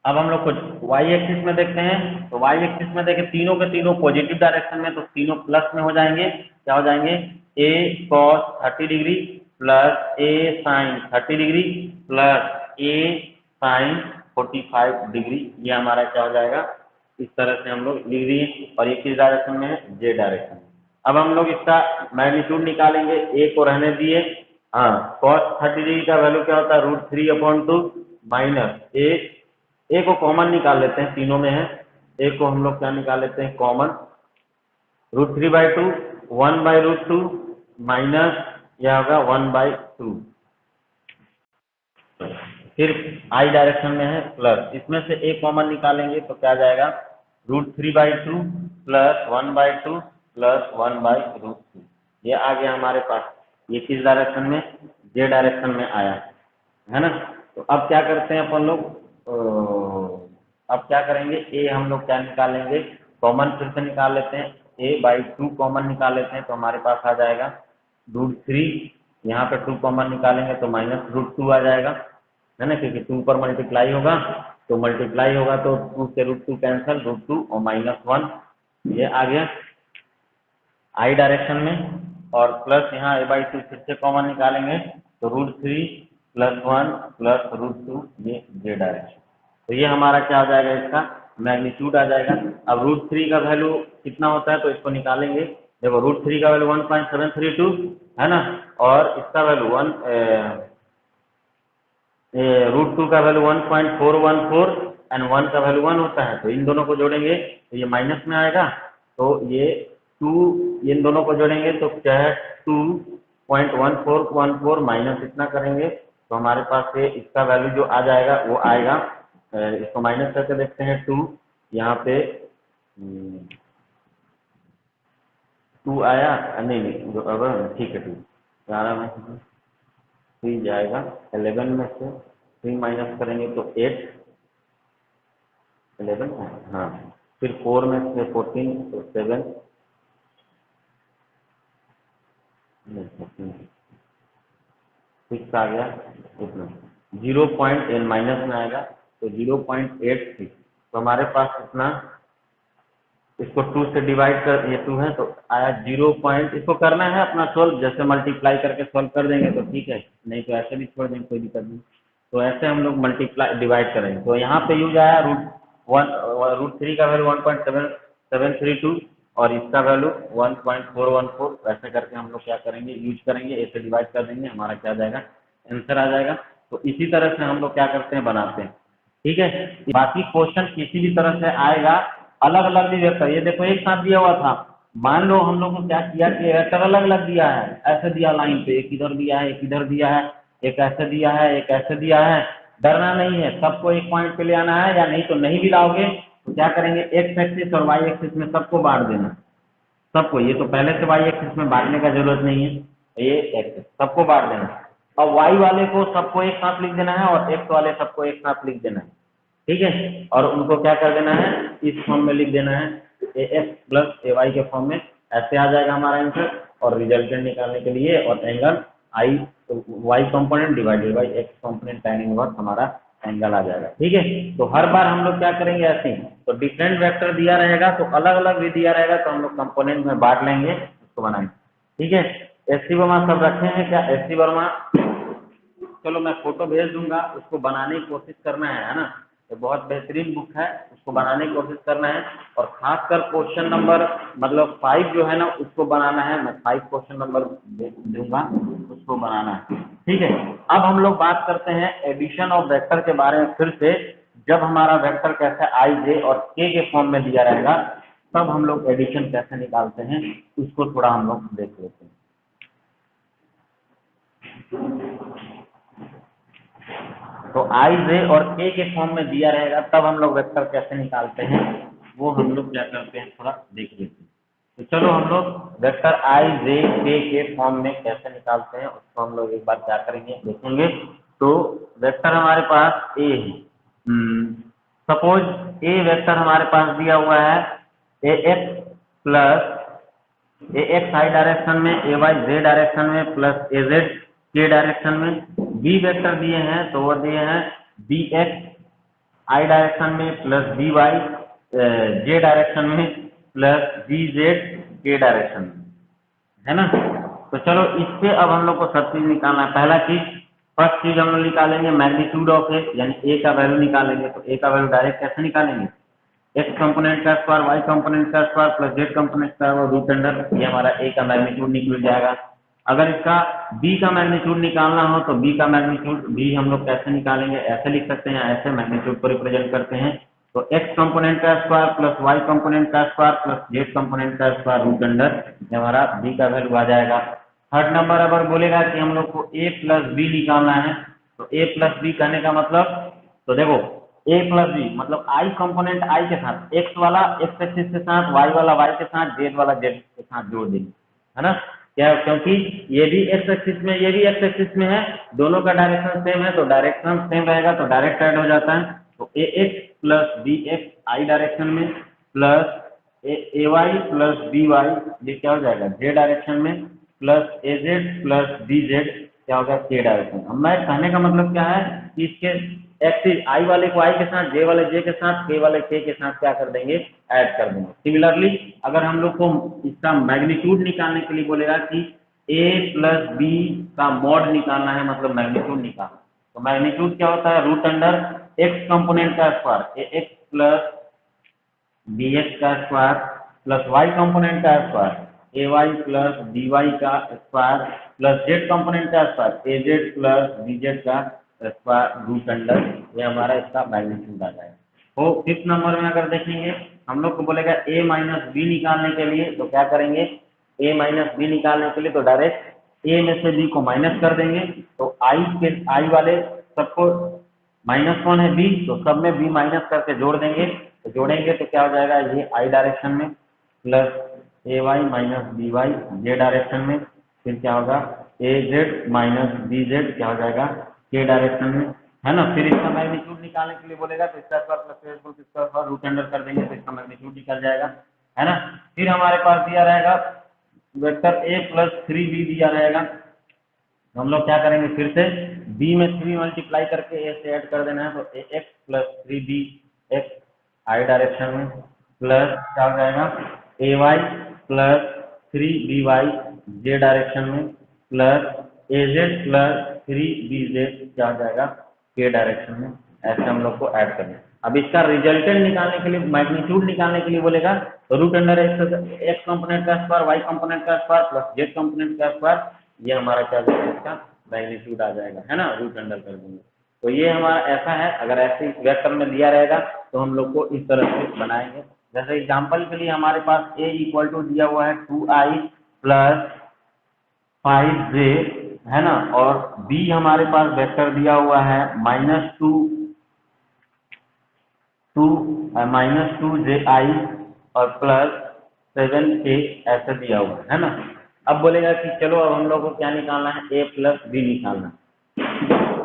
S1: अब हम लोग कुछ वाई एक्सिस में देखते हैं, तो वाई एक्सिस में देखें तीनों के तीनों पॉजिटिव डायरेक्शन में, तो तीनों प्लस में हो जाएंगे, क्या हो जाएंगे, ए कॉस 30 डिग्री प्लस ए साइन 30 डिग्री प्लस ए साइन 45 डिग्री, ये हमारा क्या हो जाएगा, इस तरह से हम लोग लिख दिए। और ये किस डायरेक्शन में है, जे डायरेक्शन में। अब हम लोग इसका मैग्नीट्यूड निकालेंगे, ए को रहने दिए, हाँ कॉस 30 डिग्री का वैल्यू क्या होता है, √3/2 माइनस ए को कॉमन निकाल लेते हैं, तीनों में है, ए को हम लोग क्या निकाल लेते हैं कॉमन, √3/2 1/√2 माइनस यह होगा 1/2, फिर आई डायरेक्शन में है प्लस, इसमें से ए कॉमन निकालेंगे तो क्या जाएगा, √3/2 प्लस 1/2 प्लस 1/√2, ये आ गया हमारे पास। ये किस डायरेक्शन में, जे डायरेक्शन में आया है ना। तो अब क्या करते हैं अपन लोग, अब क्या करेंगे, ए हम लोग क्या निकालेंगे, कॉमन फिर से निकाल लेते हैं, a/2 कॉमन निकाल लेते हैं, तो हमारे पास आ जाएगा √3, यहाँ पे 2 कॉमन निकालेंगे तो -√2 आ जाएगा, है ना, क्योंकि 2 पर मल्टीप्लाई होगा, तो मल्टीप्लाई होगा तो 2 से √2 कैंसल, √2 और -1, ये आ गया आई डायरेक्शन में। और प्लस यहाँ a/2 फिर से कॉमन निकालेंगे तो √3 + 1 + √2, ये जे डायरेक्शन। तो ये हमारा क्या हो जाएगा, इसका मैग्नीट्यूड आ जाएगा। अब √3 का वैल्यू कितना होता है तो इसको निकालेंगे, देखो √3 का वैल्यू 1.732 है ना, और इसका वैल्यू √2 का वैल्यू 1.414 एंड 1 का वैल्यू 1 होता है, तो इन दोनों को जोड़ेंगे तो ये माइनस में आएगा, तो ये 2, इन दोनों को जोड़ेंगे तो क्या है 2.1414 माइनस इतना करेंगे तो हमारे पास ये इसका वैल्यू जो आ जाएगा वो आएगा, इसको माइनस करके देखते हैं, 2 यहाँ पे 2 आया, नहीं जो अब ठीक है 2 11 में 3 जाएगा, 11 में से 3 माइनस करेंगे तो 8, 11 हाँ, फिर 4 में से 14 तो 7, 6 आ गया, इतना 0.8 माइनस में आएगा तो 0.86, तो हमारे पास इतना, इसको 2 से डिवाइड कर, ये 2 है तो आया 0. इसको करना है अपना सोल्व, जैसे मल्टीप्लाई करके सोल्व कर देंगे तो ठीक है, नहीं तो ऐसे भी छोड़ देंगे, कोई दिक्कत नहीं। तो ऐसे हम लोग मल्टीप्लाई डिवाइड करेंगे, तो यहाँ पे यूज आया √3 का वैल्यू 1.732 और इसका वैल्यू 1.414, वैसे करके हम लोग क्या करेंगे, यूज करेंगे, ऐसे डिवाइड कर देंगे, हमारा क्या आ जाएगा, आंसर आ जाएगा। तो इसी तरह से हम लोग क्या करते हैं, बनाते हैं, ठीक है। बाकी क्वेश्चन किसी भी तरह से आएगा, अलग अलग भी वेक्टर, ये देखो एक साथ दिया हुआ था, मान लो हम लोग को क्या किया कि वेक्टर अलग अलग दिया है, ऐसे दिया लाइन पे, एक इधर दिया है, एक इधर दिया है, एक ऐसे दिया है, एक ऐसे दिया है, डरना नहीं है, सबको एक पॉइंट पे ले आना है, या नहीं तो नहीं भी लाओगे तो क्या करेंगे, एक्स एक्सिस और वाई एक्सिस में सबको बांट देना, सबको, ये तो पहले से वाई एक्सिस में बांटने का जरूरत नहीं है, ये एक्सिस सबको बांट देना, और वाई वाले को सबको एक साथ लिख देना है और एक्स वाले सबको एक साथ लिख देना है, ठीक है, और उनको क्या कर देना है, इस फॉर्म में लिख देना है, ax + ay के फॉर्म में, ऐसे आ जाएगा हमारा आंसर। और रिजल्टेंट निकालने के लिए, और angle I y component divided by x component tan inverse हमारा एंगल आ जाएगा, ठीक है। तो हर बार हम लोग क्या करेंगे ऐसे ही, तो डिफरेंट वेक्टर दिया रहेगा तो अलग अलग भी दिया रहेगा तो हम लोग कंपोनेंट में बांट लेंगे, उसको बनाएंगे, ठीक है। एससी वर्मा सब रखे हैं क्या, एससी वर्मा, चलो मैं फोटो भेज दूंगा, उसको बनाने की कोशिश करना है ना, ये बहुत बेहतरीन बुक है, उसको बनाने की कोशिश करना है। और खासकर क्वेश्चन नंबर मतलब 5 जो है ना उसको बनाना है। मैं 5 क्वेश्चन नंबर दूंगा, उसको बनाना है। ठीक है, अब हम लोग बात करते हैं एडिशन ऑफ वेक्टर के बारे में फिर से। जब हमारा वेक्टर कैसे आई जे और के फॉर्म में दिया रहेगा तब हम लोग एडिशन कैसे निकालते हैं उसको थोड़ा हम लोग देख लेते हैं। तो आई जे और के फॉर्म में दिया रहेगा तब हम लोग वेक्टर कैसे निकालते हैं वो हम लोग क्या करते हैं थोड़ा देख लेते हैं। तो चलो हम लोग वेक्टर आई जे के फॉर्म में कैसे निकालते हैं उसको हम लोग एक बार क्या करेंगे देखेंगे। तो वेक्टर हमारे पास ए है, सपोज ए वेक्टर हमारे पास दिया हुआ है a x plus A x i direction में, ए वाई जे डायरेक्शन में, प्लस ए जेड के डायरेक्शन में। बी वेक्टर दिए हैं तो वो दिए हैं बी एक्स आई डायरेक्शन में plus B Y j direction में प्लस बी जेड के डायरेक्शन में, है ना। तो चलो इससे अब हम लोग को सब चीज निकालना है। पहला चीज फर्स्ट चीज हम लोग निकालेंगे मैग्नीट्यूड ऑफ ए, यानी ए का वैल्यू निकालेंगे। तो ए का वैल्यू डायरेक्ट कैसे निकालेंगे, एक्स कंपोनेंट का स्क्वायर वाई कंपोनेंट का स्क्वायर प्लस जेड कंपोनेंट का रूट अंडर, ये हमारा ए का मैग्नीट्यूड निकल जाएगा। अगर इसका बी का मैग्नीट्यूड निकालना हो तो बी का मैग्नीट्यूड भी हम लोग कैसे निकालेंगे, ऐसे लिख सकते हैं, ऐसे मैग्नीट्यूड को रिप्रेजेंट करते हैं। तो एक्स कंपोनेंट का स्क्वायर प्लस वाई कंपोनेंट का स्क्वायर प्लस जेड कंपोनेंट का स्क्वायर रूट अंडर, ये हमारा बी का वैल्यू आ जाएगा। थर्ड नंबर अगर बोलेगा कि हम लोग को ए प्लस बी निकालना है तो ए प्लस बी कहने का मतलब, तो देखो ए प्लस बी मतलब आई कंपोनेंट आई के साथ, एक्स वाला एक्स एक्सिस के साथ, वाई वाला वाई के साथ, जेड वाला जेड के साथ जोड़ देंगे, है ना। क्या, क्योंकि ये भी एक्स एक्सिस में ये भी एक्स एक्सिस में है, दोनों का डायरेक्शन सेम है तो डायरेक्शन सेम रहेगा तो डायरेक्ट ऐड हो जाता है। तो ए x plus B x i direction में plus a Y plus B Y, ये क्या हो जाएगा जे डायरेक्शन में, plus a Z plus B Z क्या होगा के डायरेक्शन। अब मैं कहने का मतलब क्या है कि इसके एक्सिस आई वाले को आई के साथ, जे वाले जे के साथ, के वाले के साथ क्या कर देंगे ऐड कर देंगे। सिमिलरली अगर हम लोग को इसका मैग्नीट्यूड निकालने के लिए बोलेगा कि ए प्लस बी का मॉड निकालना है मतलब मैग्नीट्यूड निकालना, तो मैग्नीट्यूड क्या होता है रूट अंडर एक्स कंपोनेंट का स्क्वायर ए एक्स प्लस बी एक्स का स्क्वायर प्लस वाई कंपोनेंट का स्क्वायर ए वाई प्लस बी वाई का स्क्वायर प्लस जेड कंपोनेंट का स्क्वायर ए जेड प्लस बी जेड का स्क्वायर रूट अंडर, ये हमारा इसका मैग्नीट्यूड आ जाएगा। तो फिफ्थ नंबर में अगर देखेंगे हम लोग को बोलेगा ए माइनस बी निकालने के लिए, तो क्या करेंगे ए माइनस बी निकालने के लिए तो डायरेक्ट ए में से बी को माइनस कर देंगे। तो आई वाले सबको माइनस कौन है बी, तो सब में बी माइनस करके जोड़ देंगे। तो जोड़ेंगे तो क्या हो जाएगा ये आई डायरेक्शन में plus a Y minus B Y j direction में, फिर क्या होगा ए जेड माइनस बी जेड क्या हो जाएगा के डायरेक्शन में, है ना। फिर इसका मैग्नीट्यूड निकालने के लिए बोलेगा तो इसका स्क्वायर प्लस इसका स्क्वायर रूट अंडर कर देंगे तो इसका मैग्नीट्यूड निकल जाएगा, है ना। फिर हमारे पास दिया रहेगा वेक्टर ए प्लस 3b दिया रहेगा, तो हम लोग क्या करेंगे फिर से b में 3 मल्टीप्लाई करके a से ऐड कर देना है। तो ए x plus 3b x i direction में प्लस क्या हो जाएगा ए Y plus 3b Y j direction में plus a Z plus 3b Z क्या हो जाएगा के डायरेक्शन में, ऐसे हम लोग को ऐड करना है। अब इसका रिजल्टेंट निकालने के लिए मैग्नीट्यूड निकालने के लिए बोलेगा तो रूट अंडर एक्स कंपोनेंट का स्क्वायर वाई कंपोनेंट का स्क्वायर प्लस जेड कंपोनेंट का स्क्वायर, ये हमारा क्या जाएगा इसका मैग्नीट्यूड आ जाएगा, है ना, रूट अंडर कर देंगे। तो ये हमारा ऐसा है, अगर ऐसे वेक्टर में दिया रहेगा तो हम लोग को इस तरह से बनाएंगे। जैसे एग्जांपल के लिए हमारे पास a इक्वल टू दिया हुआ है 2i प्लस 5j, है ना, और b हमारे पास वेक्टर दिया हुआ है -2ji और प्लस 7k ऐसे दिया हुआ है ना। अब बोलेगा कि चलो अब हम लोग को क्या निकालना है a प्लस बी निकालना है।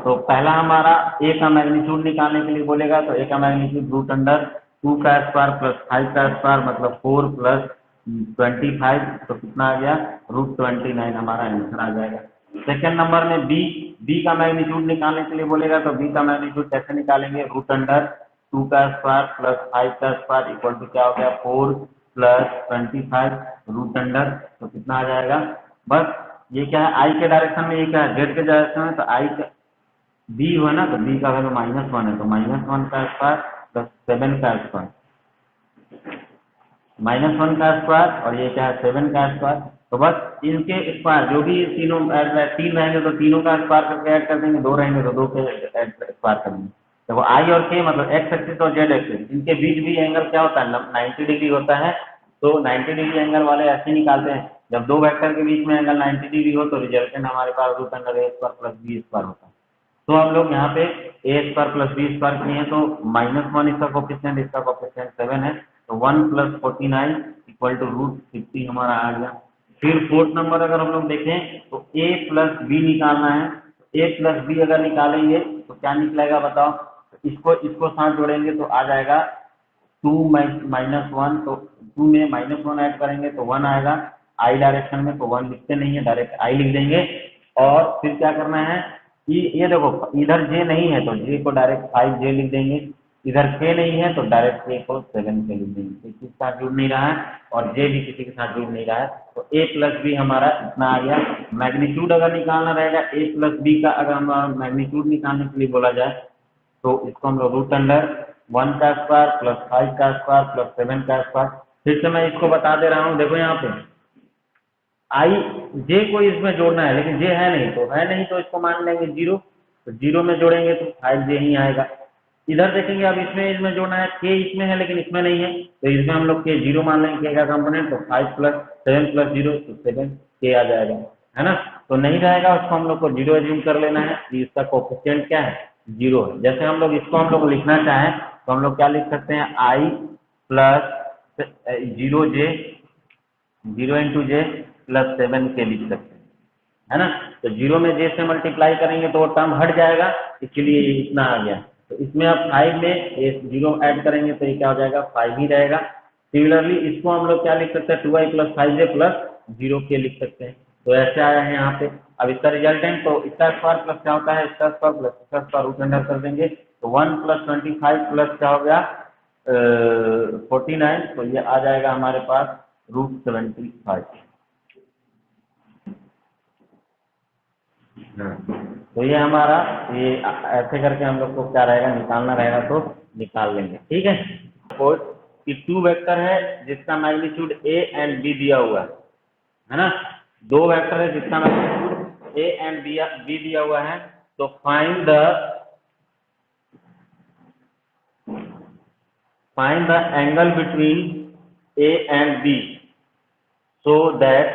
S1: तो पहला हमारा a का मैग्नीट्यूड निकालने के लिए बोलेगा तो a का मैग्नीट्यूड रूट अंडर 2 का स्क्वायर प्लस 5 का स्क्वायर मतलब 4 प्लस 25, तो कितना आ गया रूट 29 हमारा आंसर आ जाएगा। सेकेंड नंबर में b का मैग्नीट्यूड निकालने के लिए बोलेगा तो b का मैग्नीट्यूड कैसे निकालेंगे रूट अंडर 2 का स्क्वायर प्लस 5 का स्क्वायर इक्वल टू क्या हो गया 4 प्लस 25 रूट अंडर, तो कितना आ जाएगा बस ये क्या है आई के डायरेक्शन में, ये क्या है जेड के डायरेक्शन में, तो आई बी हुआ ना, तो बी का वैल्यू -1 है, तो -1 का स्क्वायर प्लस 7 का स्क्वायर, -1 का स्क्वायर और ये क्या है 7 का स्क्वायर। तो बस इनके स्क्वायर जो भी तीनों तीन रहेंगे तो तीनों का स्क्वायर करके ऐड कर देंगे, दो रहेंगे तो दो के स्क्वायर कर देंगे। देखो आई और के मतलब एक्स एक्सिस और जेड एक्सिस, इनके बीच भी एंगल क्या होता है 90 डिग्री होता है। तो 90 डिग्री एंगल वाले ऐसे निकालते हैं, जब दो वेक्टर के बीच में एंगल 90 डिग्री हो तो रिजल्टेंट हमारे पास √a² + b² होता है। तो हम लोग यहाँ पे a² + b² किए हैं, तो -1 इसका कोफिशिएंट, इसका कोफिशिएंट 7 है, तो 1 + 49 = √50 हमारा आ गया। फिर फोर्थ नंबर अगर हम लोग देखें तो a + b निकालना है, a + b अगर निकालेंगे तो क्या निकलेगा बताओ। इसको इसको साथ जोड़ेंगे तो आ जाएगा 2 -1, तो 2 में -1 ऐड करेंगे तो 1 आएगा। आई डायरेक्शन में तो 1 लिखते नहीं है, डायरेक्ट आई लिख देंगे। और फिर क्या करना है, ये देखो इधर जे नहीं है तो जे को डायरेक्ट 5j लिख देंगे, इधर के नहीं है तो डायरेक्ट के को 7 के लिख देंगे, किसी के साथ जुड़ नहीं रहा है और जे भी किसी के साथ जुड़ नहीं रहा है। तो a + b हमारा इतना आ गया। मैग्नीट्यूड अगर निकालना रहेगा a + b का, अगर हमारा मैग्नीट्यूड निकालने के लिए बोला जाए तो इसको हम लोग √1 का स्क्वायर + 5 का स्क्वायर + 7 का स्क्वायर। फिर से मैं इसको बता दे रहा हूँ, देखो यहाँ पे आई जे को इसमें जोड़ना है, लेकिन जे है नहीं तो इसको मान लेंगे 0, तो 0 में जोड़ेंगे तो 5j ही आएगा। इधर देखेंगे अब इसमें जोड़ना है, के इसमें है लेकिन इसमें नहीं है, तो इसमें हम लोग के 0 मान लेंगे, के का कंपोनेंट, तो 5 + 7 + 0 तो 7k आ जाएगा, है ना। तो नहीं रहेगा, उसको हम लोग को 0 एज्यूम कर लेना है, इसका कोफिशिएंट क्या है 0 है। जैसे हम लोग इसको हम लोग लिखना चाहें तो हम लोग क्या लिख सकते हैं, i + 0j 0 × j + 7k लिख सकते हैं, है ना। तो 0 में j से मल्टीप्लाई करेंगे तो वो टर्म हट जाएगा, इसलिए ये इतना आ गया। तो इसमें अब 5 में 0 ऐड करेंगे तो ये क्या हो जाएगा 5 ही रहेगा। सिमिलरली इसको हम लोग क्या लिख सकते हैं 2i + 5j + 0k लिख सकते हैं। तो ऐसे आया है यहाँ पे। अब इसका रिजल्टेंट तो इसका स्क्वायर प्लस क्या होता है, इसका स्क्वायर प्लस इसका स्क्वायर रूट अंडर कर देंगे, तो 1 + 25 प्लस क्या हो गया 49, तो ये आ जाएगा हमारे पास √75। तो ये हमारा ये ऐसे करके हम लोग को क्या रहेगा निकालना रहेगा तो निकाल लेंगे, ठीक है। सपोज कि 2 वेक्टर है जिसका मैग्नीट्यूड a एंड b दिया हुआ है ना। 2 वेक्टर है जिसका मैग्नीट्यूड a एंड b दिया हुआ है, तो find the angle between a and b so that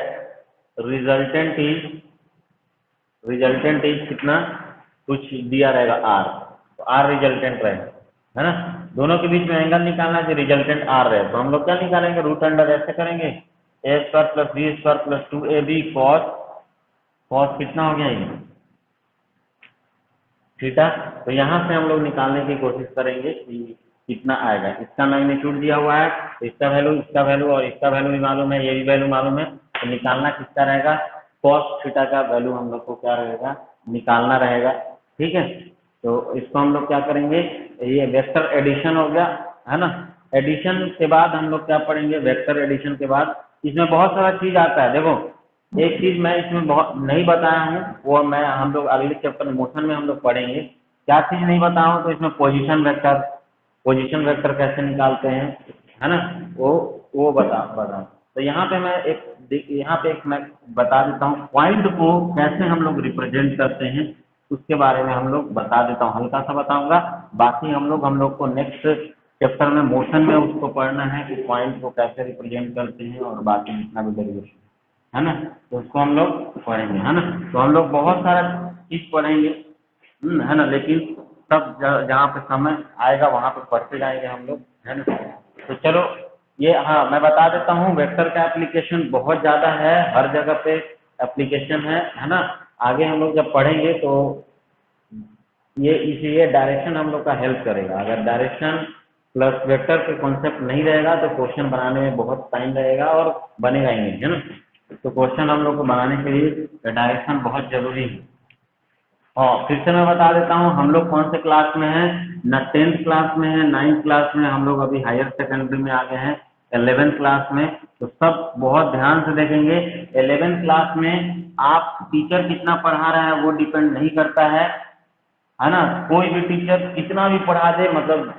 S1: resultant is कितना, कुछ दिया रहेगा r, तो r रिजल्टेंट रहेगा, है ना। दोनों के बीच में एंगल निकालना है जो रिजल्टेंट r रहे, तो हम लोग क्या निकालेंगे रूट अंडर ऐसे करेंगे a² + b² + 2ab cos कितना हो गया ये थीटा। तो यहाँ से हम लोग निकालने की कोशिश करेंगे कि कितना आएगा। इसका मैग्नीट्यूड दिया हुआ है तो इसका वैल्यू और इसका वैल्यू भी मालूम है, ये भी वैल्यू मालूम है, तो निकालना किसका रहेगा cos थीटा का वैल्यू हम लोग को क्या रहेगा निकालना रहेगा, ठीक है। तो इसको हम लोग क्या करेंगे, ये वेक्टर एडिशन हो गया, है ना। एडिशन के बाद हम लोग क्या पढ़ेंगे, वेक्टर एडिशन के बाद इसमें बहुत सारा चीज आता है। देखो एक चीज मैं इसमें बहुत नहीं बताया हूँ, वो मैं हम लोग अगले चैप्टर मोशन में हम लोग पढ़ेंगे। क्या चीज नहीं बताया हूँ, तो इसमें पोजीशन वेक्टर कैसे निकालते हैं, है ना, वो बता। तो यहाँ पे मैं एक मैं बता देता हूँ पॉइंट को कैसे हम लोग रिप्रेजेंट करते हैं, उसके बारे में हम लोग बता देता हूँ, हल्का सा बताऊंगा। बाकी हम लोग को नेक्स्ट चैप्टर में मोशन में उसको पढ़ना है कि पॉइंट को कैसे रिप्रेजेंट करते हैं और बाकी जितना भी डेरिवेशन, है ना, तो उसको हम लोग पढ़ेंगे, है ना। तो हम लोग बहुत सारा चीज पढ़ेंगे, है ना, लेकिन तब जहाँ पे समय आएगा वहाँ पे पढ़ते जाएंगे हम लोग, है ना। तो चलो ये, हाँ मैं बता देता हूँ वेक्टर का एप्लीकेशन बहुत ज़्यादा है, हर जगह पे एप्लीकेशन है ना। आगे हम लोग जब पढ़ेंगे तो ये इसलिए डायरेक्शन हम लोग का हेल्प करेगा। अगर डायरेक्शन प्लस वेक्टर के कॉन्सेप्ट नहीं रहेगा तो क्वेश्चन बनाने में बहुत टाइम लगेगा और बनेगा ही नहीं, है ना। तो क्वेश्चन हम लोग को बनाने के लिए डायरेक्शन बहुत जरूरी है। और फिर से मैं बता देता हूँ हम लोग कौन से क्लास में हैं, न 10th क्लास में है, 9th क्लास में, हम लोग अभी हायर सेकेंडरी में आ गए हैं 11th क्लास में। तो सब बहुत ध्यान से देखेंगे। 11th क्लास में आप टीचर कितना पढ़ा रहा है वो डिपेंड नहीं करता है, है ना। कोई भी टीचर कितना भी पढ़ा दे, मतलब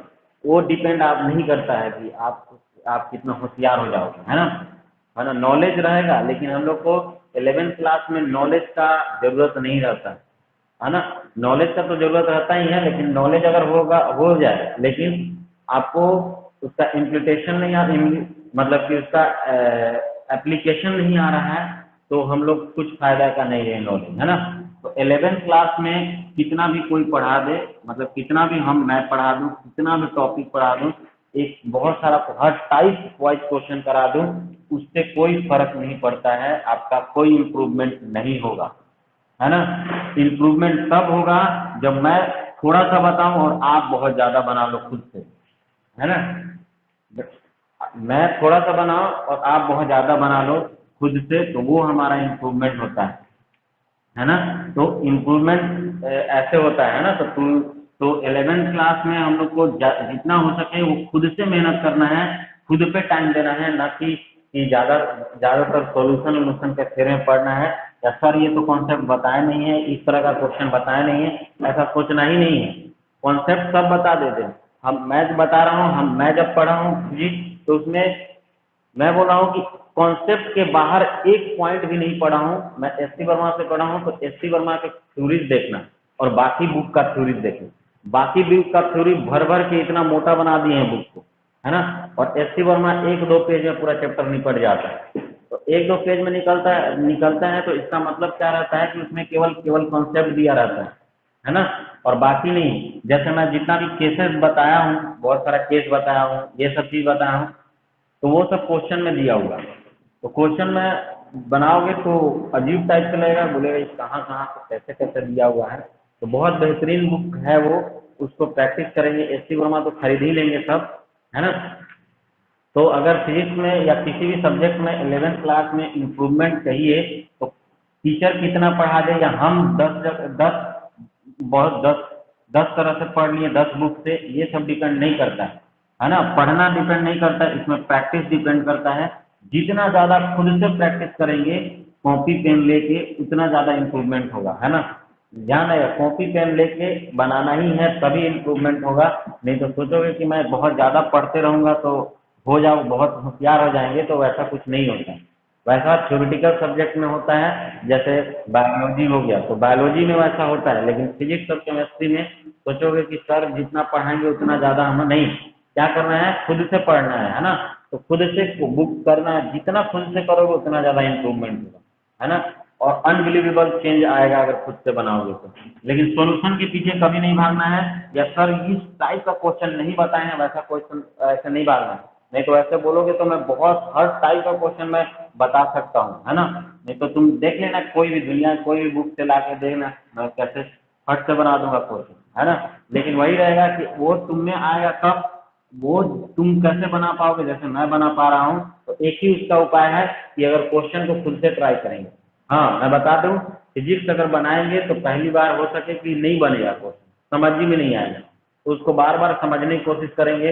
S1: वो डिपेंड आप नहीं करता है कि आप कितना होशियार हो जाओगे, है ना। नॉलेज रहेगा, लेकिन हम लोग को 11th क्लास में नॉलेज का जरूरत नहीं रहता है ना। नॉलेज का तो जरूरत रहता ही है, लेकिन नॉलेज अगर होगा हो जाए, लेकिन आपको उसका इम्प्लीटेशन नहीं आ, मतलब कि उसका एप्लीकेशन नहीं आ रहा है, तो हम लोग कुछ फायदा का नहीं है नॉलेज, है ना। तो 11th क्लास में कितना भी कोई पढ़ा दे, मतलब कितना भी मैं पढ़ा दूं, कितना भी टॉपिक पढ़ा दूं, एक बहुत सारा हर टाइप वाइज क्वेश्चन करा दूं, उससे कोई फर्क नहीं पड़ता है, आपका कोई इम्प्रूवमेंट नहीं होगा, है ना। इम्प्रूवमेंट तब होगा जब मैं थोड़ा सा बताऊं और आप बहुत ज्यादा बना लो खुद से, है ना। मैं थोड़ा सा बनाऊं और आप बहुत ज्यादा बना लो खुद से, तो वो हमारा इम्प्रूवमेंट होता है ना। तो इम्प्रूवमेंट ऐसे होता है ना। तो 11th क्लास में हम लोग को जितना हो सके वो खुद से मेहनत करना है, खुद पे टाइम देना है, ना कि ज़्यादातर सॉल्यूशन वोल्यूशन के फेरे में पढ़ना है, या सर ये तो कॉन्सेप्ट बताया नहीं है, इस तरह का क्वेश्चन बताया नहीं है, ऐसा सोचना ही नहीं है। कॉन्सेप्ट सब बता देते हैं। मैं जो बता रहा हूँ, मैं जब पढ़ा हूँ फिजिक्स, तो उसमें मैं बोल रहा हूँ कि कॉन्सेप्ट के बाहर एक पॉइंट भी नहीं पढ़ा हूँ। मैं एस.सी. वर्मा से पढ़ा हूँ, तो एस.सी. वर्मा के थ्योरीज देखना और बाकी बुक का थ्योरीज देखना। बाकी बुक का थ्योरी भर भर के इतना मोटा बना दिए हैं बुक को, है ना। और एस.सी. वर्मा 1-2 पेज में पूरा चैप्टर निपट जाता है। तो 1-2 पेज में निकलता है, तो इसका मतलब क्या रहता है कि उसमें केवल केवल कॉन्सेप्ट दिया रहता है ना। और बाकी नहीं, जैसे मैं जितना भी केसेस बताया हूँ, बहुत सारा केस बताया हूँ, ये सब चीज बताया हूँ, तो वो सब क्वेश्चन में दिया होगा। तो क्वेश्चन में बनाओगे तो अजीब टाइप का लगेगा, बोलेगा ये कहाँ कहाँ पे कैसे कैसे दिया हुआ है। तो बहुत बेहतरीन बुक है वो, उसको प्रैक्टिस करेंगे। एस.सी. वर्मा तो खरीद ही लेंगे सब, है ना। तो अगर फिजिक्स में या किसी भी सब्जेक्ट में 11th क्लास में इम्प्रूवमेंट चाहिए, तो टीचर कितना पढ़ा दे, या हम 10 तरह से पढ़ लिए 10 बुक से, ये सब डिपेंड नहीं करता है ना। पढ़ना डिपेंड नहीं करता, इसमें प्रैक्टिस डिपेंड करता है। जितना ज़्यादा खुद से प्रैक्टिस करेंगे कॉपी पेन लेके, उतना ज़्यादा इम्प्रूवमेंट होगा, है ना। ध्यान रहे, कॉपी पेन लेके बनाना ही है, तभी इम्प्रूवमेंट होगा। नहीं तो सोचोगे कि मैं बहुत ज़्यादा पढ़ते रहूँगा तो हो जाओ बहुत होशियार हो जाएंगे, तो वैसा कुछ नहीं होता। वैसा थ्योरेटिकल सब्जेक्ट में होता है, जैसे बायोलॉजी हो गया, तो बायोलॉजी में वैसा होता है, लेकिन फिजिक्स और केमिस्ट्री में सोचोगे कि सर जितना पढ़ाएंगे उतना ज़्यादा हमें नहीं, क्या करना है, खुद से पढ़ना है ना। तो खुद से बुक करना है, जितना खुद से करोगे उतना ज़्यादा इम्प्रूवमेंट होगा, है ना। और अनबिलीवेबल चेंज आएगा अगर खुद से बनाओगे तो। लेकिन सॉल्यूशन के पीछे कभी नहीं भागना है, या सर इस टाइप का क्वेश्चन नहीं बताए हैं, वैसा क्वेश्चन ऐसे नहीं भागना है। नहीं तो ऐसे बोलोगे तो मैं बहुत हर टाइप का क्वेश्चन मैं बता सकता हूँ, है ना। नहीं तो तुम देख लेना, कोई भी दुनिया कोई भी बुक से ला के देखना, मैं कैसे फट से बना दूंगा क्वेश्चन, है ना। लेकिन वही रहेगा कि वो तुम में आएगा कब, वो तुम कैसे बना पाओगे। जैसे मैं बना पा रहा हूँ, तो एक ही उसका उपाय है कि अगर क्वेश्चन को खुद से ट्राई करेंगे। हाँ मैं बता दूं, फिजिक्स अगर बनाएंगे तो पहली बार हो सके कि नहीं बनेगा क्वेश्चन, समझ ही में नहीं आएगा, तो उसको बार बार समझने की कोशिश करेंगे,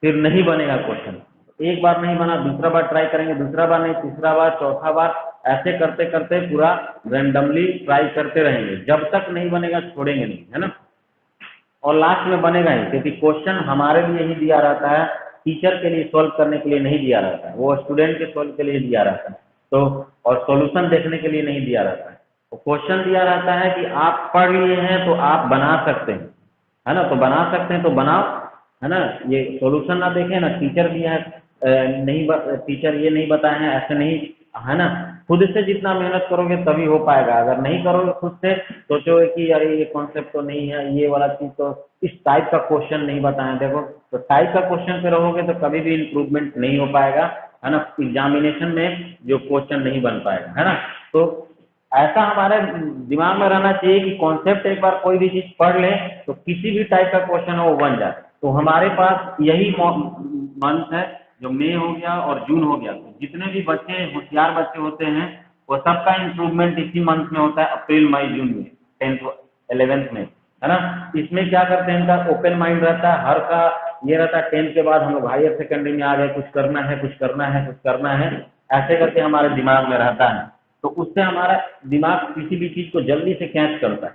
S1: फिर नहीं बनेगा क्वेश्चन। एक बार नहीं बना, दूसरा बार ट्राई करेंगे, दूसरा बार नहीं, तीसरा बार, चौथा बार, ऐसे करते करते पूरा रेंडमली ट्राई करते रहेंगे, जब तक नहीं बनेगा छोड़ेंगे नहीं, है ना। और लास्ट में बनेगा ही, क्योंकि क्वेश्चन हमारे लिए ही दिया रहता है, टीचर के लिए सॉल्व करने के लिए नहीं दिया रहता है, वो स्टूडेंट के सॉल्व के लिए दिया रहता है। तो और सॉल्यूशन देखने के लिए नहीं दिया रहता है। तो क्वेश्चन दिया रहता है कि आप पढ़ लिए हैं तो आप बना सकते हैं, है ना। तो बना सकते हैं तो बनाओ, है ना। ये सॉल्यूशन ना देखें ना, टीचर दिया है नहीं टीचर ये नहीं बताए हैं ऐसे नहीं, है ना। खुद से जितना मेहनत करोगे तभी हो पाएगा। अगर नहीं करोगे खुद से, सोचोगे कि अरे ये कॉन्सेप्ट तो नहीं है, ये वाला चीज तो, इस टाइप का क्वेश्चन नहीं बताए, देखो तो टाइप का क्वेश्चन पे रहोगे तो कभी भी इम्प्रूवमेंट नहीं हो पाएगा, है ना। एग्जामिनेशन में जो क्वेश्चन नहीं बन पाएगा, है ना। तो ऐसा हमारे दिमाग में रहना चाहिए कि कॉन्सेप्ट एक बार कोई भी चीज पढ़ ले तो किसी भी टाइप का क्वेश्चन हो वो बन जाए। तो हमारे पास यही मंथ है, जो मई हो गया और जून हो गया, तो जितने भी बच्चे होशियार बच्चे होते हैं वो सबका इम्प्रूवमेंट इसी मंथ में होता है, अप्रैल मई जून में, 10th 11th में, है ना। इसमें क्या करते हैं, इनका ओपन माइंड रहता है, हर का ये रहता है 10th के बाद हम लोग हायर सेकेंडरी में आ गए, कुछ करना है कुछ करना है कुछ करना है, ऐसे करके हमारे दिमाग में रहता है। तो उससे हमारा दिमाग किसी भी चीज को जल्दी से कैच करता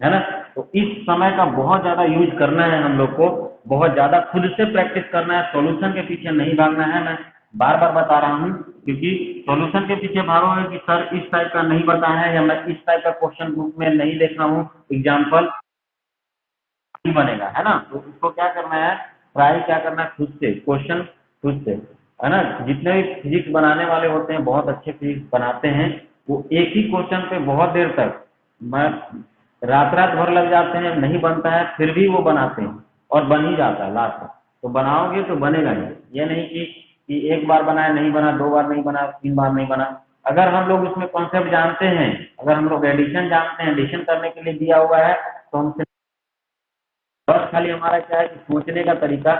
S1: है ना। तो इस समय का बहुत ज्यादा यूज करना है हम लोग को, बहुत ज्यादा खुद से प्रैक्टिस करना है, सॉल्यूशन के पीछे नहीं भागना है। मैं बार बार बता रहा हूँ, क्योंकि सॉल्यूशन के पीछे भागोगे कि सर इस टाइप का नहीं बताया है या मैं इस टाइप का क्वेश्चन बुक में नहीं देख रहा हूँ एग्जाम्पल, नहीं बनेगा, है ना। तो इसको क्या करना है, ट्राई क्या करना है, खुद से क्वेश्चन खुद से, है ना। जितने भी फिजिक्स बनाने वाले होते हैं, बहुत अच्छे फिजिक्स बनाते हैं, वो एक ही क्वेश्चन पे बहुत देर तक, मैं रात रात भर लग जाते हैं, नहीं बनता है, फिर भी वो बनाते हैं और बन ही जाता है लास्ट में। तो बनाओगे तो बनेगा ही, ये नहीं कि एक बार बनाया नहीं बना, 2 बार नहीं बना, 3 बार नहीं बना। अगर हम लोग उसमें कॉन्सेप्ट जानते हैं, अगर हम लोग एडिशन जानते हैं, एडिशन करने के लिए दिया हुआ है, तो हमसे बस खाली हमारा क्या है कि सोचने का तरीका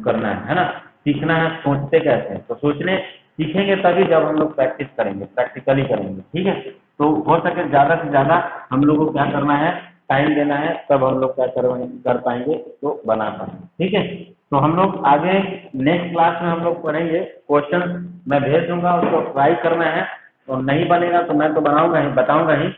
S1: करना है ना, सीखना है सोचते कैसे हैं। तो सोचने सीखेंगे तभी जब हम लोग प्रैक्टिस करेंगे, प्रैक्टिकली करेंगे, ठीक है। तो हो सके ज़्यादा से ज़्यादा हम लोग को क्या करना है, टाइम देना है, तब हम लोग क्या कर पाएंगे, तो बना पाएंगे, ठीक है। तो हम लोग आगे नेक्स्ट क्लास में हम लोग पढ़ेंगे, क्वेश्चन मैं भेज दूंगा, उसको ट्राई करना है, तो नहीं बनेगा तो मैं तो बनाऊंगा ही, बताऊंगा ही,